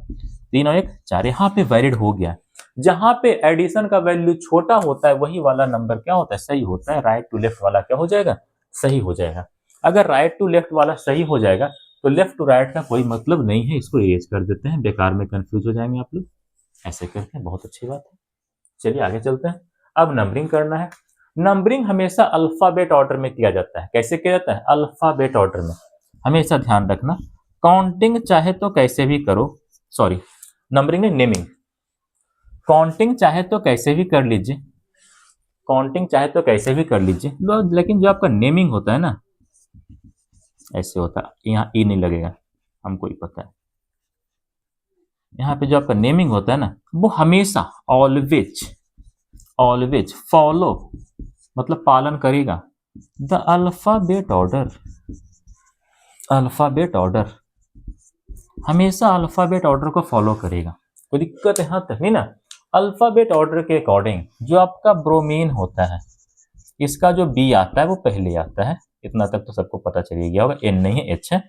3 और 1 4। यहाँ पे वैलिड हो गया। जहां पे एडिशन का वैल्यू छोटा होता है, वही वाला नंबर क्या होता है? सही होता है। राइट टू लेफ्ट वाला क्या हो जाएगा? सही हो जाएगा। अगर राइट टू लेफ्ट वाला सही हो जाएगा, तो लेफ्ट टू राइट का कोई मतलब नहीं है। इसको इरेज कर देते हैं, बेकार में कंफ्यूज हो जाएंगे आप लोग। ऐसे करते हैं, बहुत अच्छी बात है। चलिए आगे चलते हैं। अब नंबरिंग करना है। नंबरिंग हमेशा अल्फाबेट ऑर्डर में किया जाता है। कैसे किया जाता है? अल्फाबेट ऑर्डर में। हमेशा ध्यान रखना, काउंटिंग चाहे तो कैसे भी करो, सॉरी नंबरिंग नहीं, नेमिंग। काउंटिंग चाहे तो कैसे भी कर लीजिए, काउंटिंग चाहे तो कैसे भी कर लीजिए, लेकिन जो आपका नेमिंग होता है ना, ऐसे होता है। यहाँ ई नहीं लगेगा, हमको ही पता है। यहाँ पे जो आपका नेमिंग होता है ना, वो हमेशा ऑलवेज ऑलवेज फॉलो, मतलब पालन करेगा, the alphabet order. Alphabet order हमेशा अल्फाबेट ऑर्डर को फॉलो करेगा। कोई दिक्कत यहाँ तक नहीं ना। अल्फाबेट ऑर्डर के अकॉर्डिंग जो आपका ब्रोमीन होता है, इसका जो बी आता है वो पहले आता है। इतना तक तो सबको पता चल गया होगा। एन नहीं है, एच है।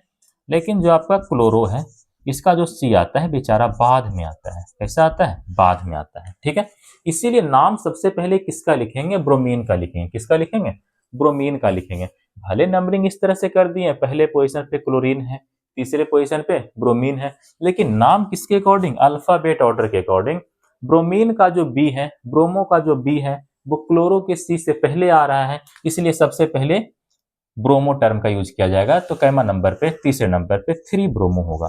लेकिन जो आपका क्लोरो है, इसका जो सी आता है बेचारा बाद में आता है। कैसा आता है? बाद में आता है, ठीक है। इसीलिए नाम सबसे पहले किसका लिखेंगे? ब्रोमीन का लिखेंगे। किसका लिखेंगे? ब्रोमीन का लिखेंगे। भले नंबरिंग इस तरह से कर दिए, पहले पोजीशन पे क्लोरीन है, तीसरे पोजीशन पे ब्रोमीन है, लेकिन नाम किसके अकॉर्डिंग? अल्फाबेट ऑर्डर के अकॉर्डिंग। ब्रोमीन का जो बी है, ब्रोमो का जो बी है, वो क्लोरो के सी से पहले आ रहा है, इसलिए सबसे पहले ब्रोमो टर्म का यूज किया जाएगा। तो कैमा नंबर पे, तीसरे नंबर पे 3 ब्रोमो होगा,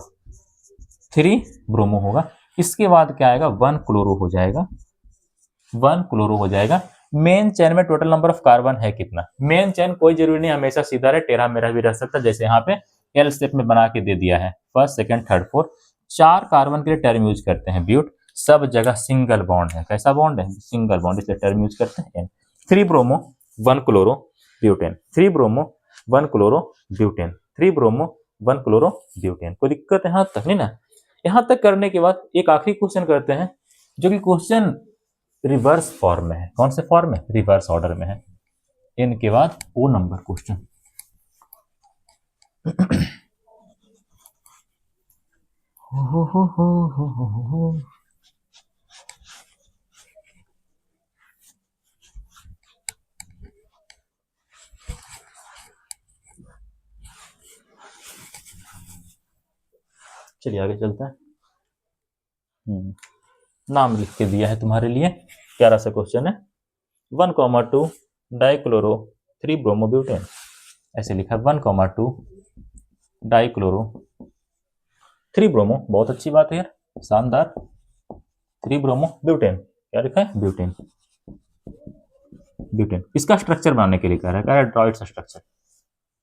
3 ब्रोमो होगा। इसके बाद क्या आएगा? 1 क्लोरो हो जाएगा, 1 क्लोरो हो जाएगा। मेन चेन में टोटल नंबर ऑफ कार्बन है कितना। मेन चेन कोई जरूरी नहीं हमेशा सीधा रहे, टेढ़ा मेढ़ा भी रह सकता है, जैसे यहाँ पे एल शेप में बना के दे दिया है, first second third fourth. 4 carbon के लिए टर्म यूज करते हैं ब्यूट, सब जगह सिंगल बॉन्ड है। कैसा बॉन्ड है? सिंगल बॉन्ड, इसलिए टर्म यूज करते हैं एन। 3 bromo 1 chloro butane, 3 bromo 1 chloro butane, 3 bromo 1 chloro butane. कोई दिक्कत यहाँ तक नहीं ना। यहाँ तक करने के बाद एक आखिरी क्वेश्चन करते हैं, जो कि क्वेश्चन रिवर्स फॉर्म में है। कौन से फॉर्म में? रिवर्स ऑर्डर में है। एन के बाद ओ नंबर क्वेश्चन। हो। चलिए आगे चलता है। नाम लिख के दिया है तुम्हारे लिए, प्यारा सा क्वेश्चन है। 1,2 डाइक्लोरो 3 ब्रोमोब्यूटेन, ऐसे लिखा 1,2 डाइक्लोरो 3 ब्रोमो, बहुत अच्छी बात है यार, शानदार। 3 ब्रोमो ब्यूटेन, क्या लिखा है? ब्यूटेन। ब्यूटेन इसका स्ट्रक्चर बनाने के लिए कह रहा है, draw its structure,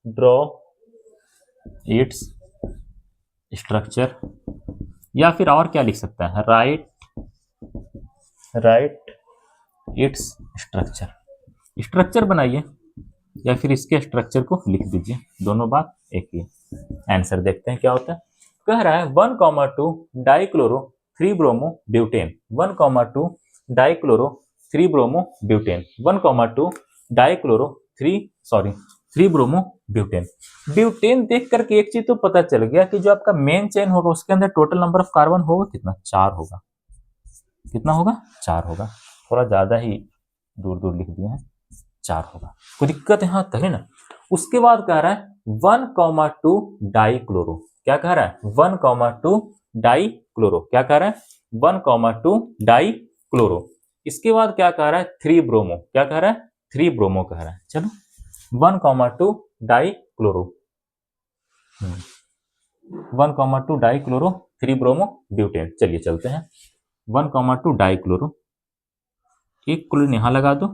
draw its structure, या फिर और क्या लिख सकता है? Right its structure. स्ट्रक्चर बनाइए या फिर इसके स्ट्रक्चर को लिख दीजिए, दोनों बात एक ही। आंसर देखते हैं क्या होता है। कह रहा है 1,2 dichloro 3 bromo butane, 1,2 dichloro 3 bromo butane, 1,2 dichloro 3 bromo butane. Butane देख करके एक चीज तो पता चल गया कि जो आपका मेन चेन होगा उसके अंदर टोटल नंबर ऑफ कार्बन होगा कितना? 4 होगा। कितना होगा? 4 होगा। थोड़ा ज्यादा ही दूर दूर लिख दिए हैं, 4 होगा। कोई दिक्कत यहाँ तक है ना। उसके बाद कह रहा है 1,2 डाइक्लोरो, क्या कह रहा है? 1,2 डाइक्लोरो, क्या कह रहा है? 1,2 डाइक्लोरो। इसके बाद क्या कह रहा है? 3 ब्रोमो, क्या कह रहा है? 3 ब्रोमो कह रहा है। चलो 1,2 डाइक्लोरो, 1,2 डाइक्लोरो 3 ब्रोमो ब्यूटेन। चलिए चलते हैं। 1,2 डाइक्लोरो, एक क्लोरीन यहाँ लगा दो,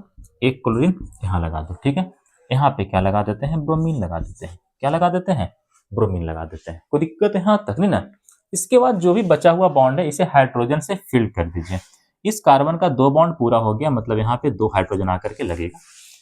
एक क्लोरीन यहाँ लगा दो, ठीक है। यहाँ पे क्या लगा देते हैं? ब्रोमीन लगा देते हैं। क्या लगा देते हैं? ब्रोमीन लगा देते हैं। कोई दिक्कत है यहाँ तक नहीं ना। इसके बाद जो भी बचा हुआ बॉन्ड है इसे हाइड्रोजन से फिल कर दीजिए। इस कार्बन का 2 बॉन्ड पूरा हो गया, मतलब यहाँ पे 2 हाइड्रोजन आकर के लगेगा।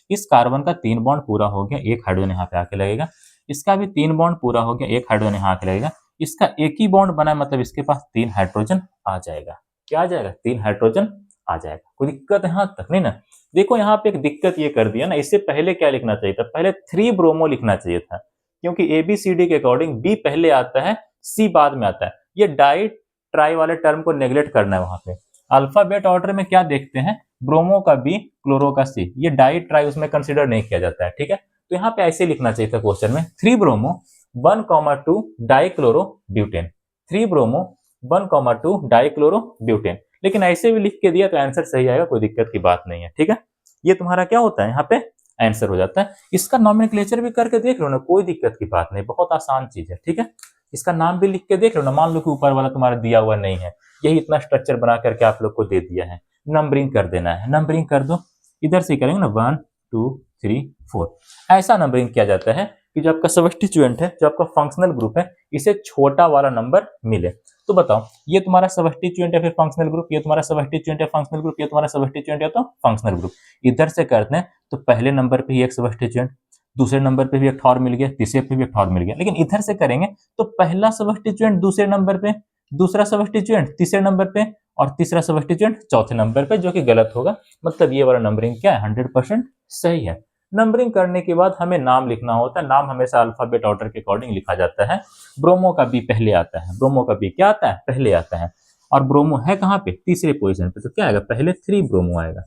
इस कार्बन का 3 बॉन्ड पूरा हो गया, 1 हाइड्रोजन यहाँ पे आके लगेगा। इसका भी 3 बॉन्ड पूरा हो गया, 1 हाइड्रोजन यहाँ आके लगेगा। इसका एक ही बॉन्ड बना, मतलब इसके पास 3 हाइड्रोजन आ जाएगा। क्या आ जाएगा? 3 हाइड्रोजन आ जाएगा। कोई दिक्कत यहाँ तक नहीं ना। देखो यहाँ पे एक दिक्कत ये कर दिया ना, इससे पहले क्या लिखना चाहिए था? पहले 3 ब्रोमो लिखना चाहिए था, क्योंकि ABCD के अकॉर्डिंग B पहले आता है, C बाद में आता है। ये डाई ट्राई वाले टर्म को नेग्लेक्ट करना है। वहां पे अल्फाबेट ऑर्डर में क्या देखते हैं? ब्रोमो का B, क्लोरो का C, ये डाई ट्राई उसमें कंसिडर नहीं किया जाता है, ठीक है। तो यहाँ पे ऐसे लिखना चाहिए था क्वेश्चन में, 3 bromo 1,2 dichloro butane, 3 bromo 1,2 dichloro butane. लेकिन ऐसे भी लिख के दिया तो आंसर सही आएगा, कोई दिक्कत की बात नहीं है, ठीक है। ये तुम्हारा क्या होता है? यहाँ पे आंसर हो जाता है। इसका नॉमेनक्लेचर भी करके देख लो ना, कोई दिक्कत की बात नहीं, बहुत आसान चीज है, ठीक है। इसका नाम भी लिख के देख लो ना। मान लो कि ऊपर वाला तुम्हारा दिया हुआ नहीं है, यही इतना स्ट्रक्चर बना करके आप लोग को दे दिया है, नंबरिंग कर देना है। नंबरिंग कर दो, इधर से करेंगे ना 1 2 3 4। ऐसा नंबरिंग किया जाता है कि जो आपका सबस्टिट्यूएंट है, जो आपका फंक्शनल ग्रुप है, इसे छोटा वाला नंबर मिले। तो बताओ, ये तुम्हारा सबस्टिट्यूएंट है फिर फंक्शनल ग्रुप, ये तुम्हारा सबस्टिट्यूएंट है फंक्शनल ग्रुप, ये तुम्हारा सबस्टिट्यूएंट है तो फंक्शनल ग्रुप। इधर से करते हैं तो पहले नंबर पे ही एक सबस्टिट्यूएंट, दूसरे नंबर पे भी एक और मिल गया, तीसरे पे भी एक और मिल गया। लेकिन इधर से करेंगे तो पहला सबस्टिट्यूएंट दूसरे नंबर पे, दूसरा सबस्टिट्यूएंट तीसरे नंबर पे, और तीसरा सबस्टिट्यूएंट चौथे नंबर पे, जो कि गलत होगा। मतलब ये वाला नंबरिंग क्या है? 100% सही है। नंबरिंग करने के बाद हमें नाम लिखना होता है। नाम हमेशा अल्फाबेट ऑर्डर के अकॉर्डिंग लिखा जाता है। ब्रोमो का B पहले आता है, ब्रोमो का B क्या आता है? पहले आता है। और ब्रोमो है कहाँ पे? तीसरे पोजीशन पे, तो क्या आएगा? पहले 3 ब्रोमो आएगा।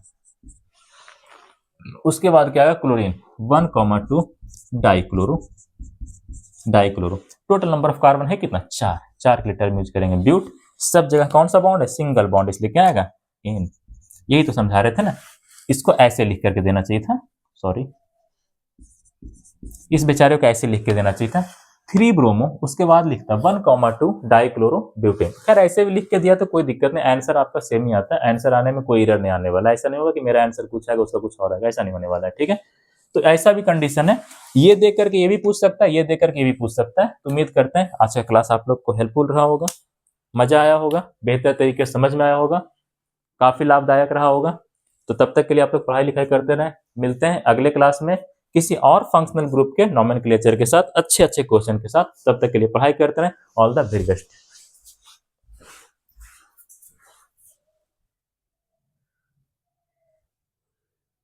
उसके बाद क्या आएगा? Chlorine 1,2 dichloro, dichloro. Total number of carbon है कितना? 4। 4 के लिए टर्म यूज करेंगे ब्यूट। सब जगह कौन सा बॉन्ड है? सिंगल बॉन्ड, इसलिए क्या आएगा? इन। यही तो समझा रहे थे ना। इसको ऐसे लिख करके देना चाहिए था, सॉरी, इस बेचारे को ऐसे लिख के देना चाहिए था। 3 ब्रोमो, उसके बाद लिखता 1,2 डाइक्लोरोब्यूटेन। खैर ऐसे भी लिख के दिया तो कोई दिक्कत नहीं, आंसर आपका सेम ही आता है, आंसर आने में कोई एरर नहीं आने वाला। ऐसा नहीं होगा कि मेरा आंसर कुछ आएगा उसका कुछ और आएगा, ऐसा नहीं होने वाला है, ठीक है। तो ऐसा भी कंडीशन है, ये देख करके ये भी पूछ सकता है, ये देख करके ये भी पूछ सकता है। तो उम्मीद करते हैं आज का क्लास आप लोग को हेल्पफुल रहा होगा, मजा आया होगा, बेहतर तरीके से समझ में आया होगा, काफी लाभदायक रहा होगा। तो तब तक के लिए आप लोग पढ़ाई लिखाई करते रहें। मिलते हैं अगले क्लास में किसी और फंक्शनल ग्रुप के नोमेनक्लेचर के साथ, अच्छे अच्छे क्वेश्चन के साथ। तब तक के लिए पढ़ाई करते रहें। All the very best.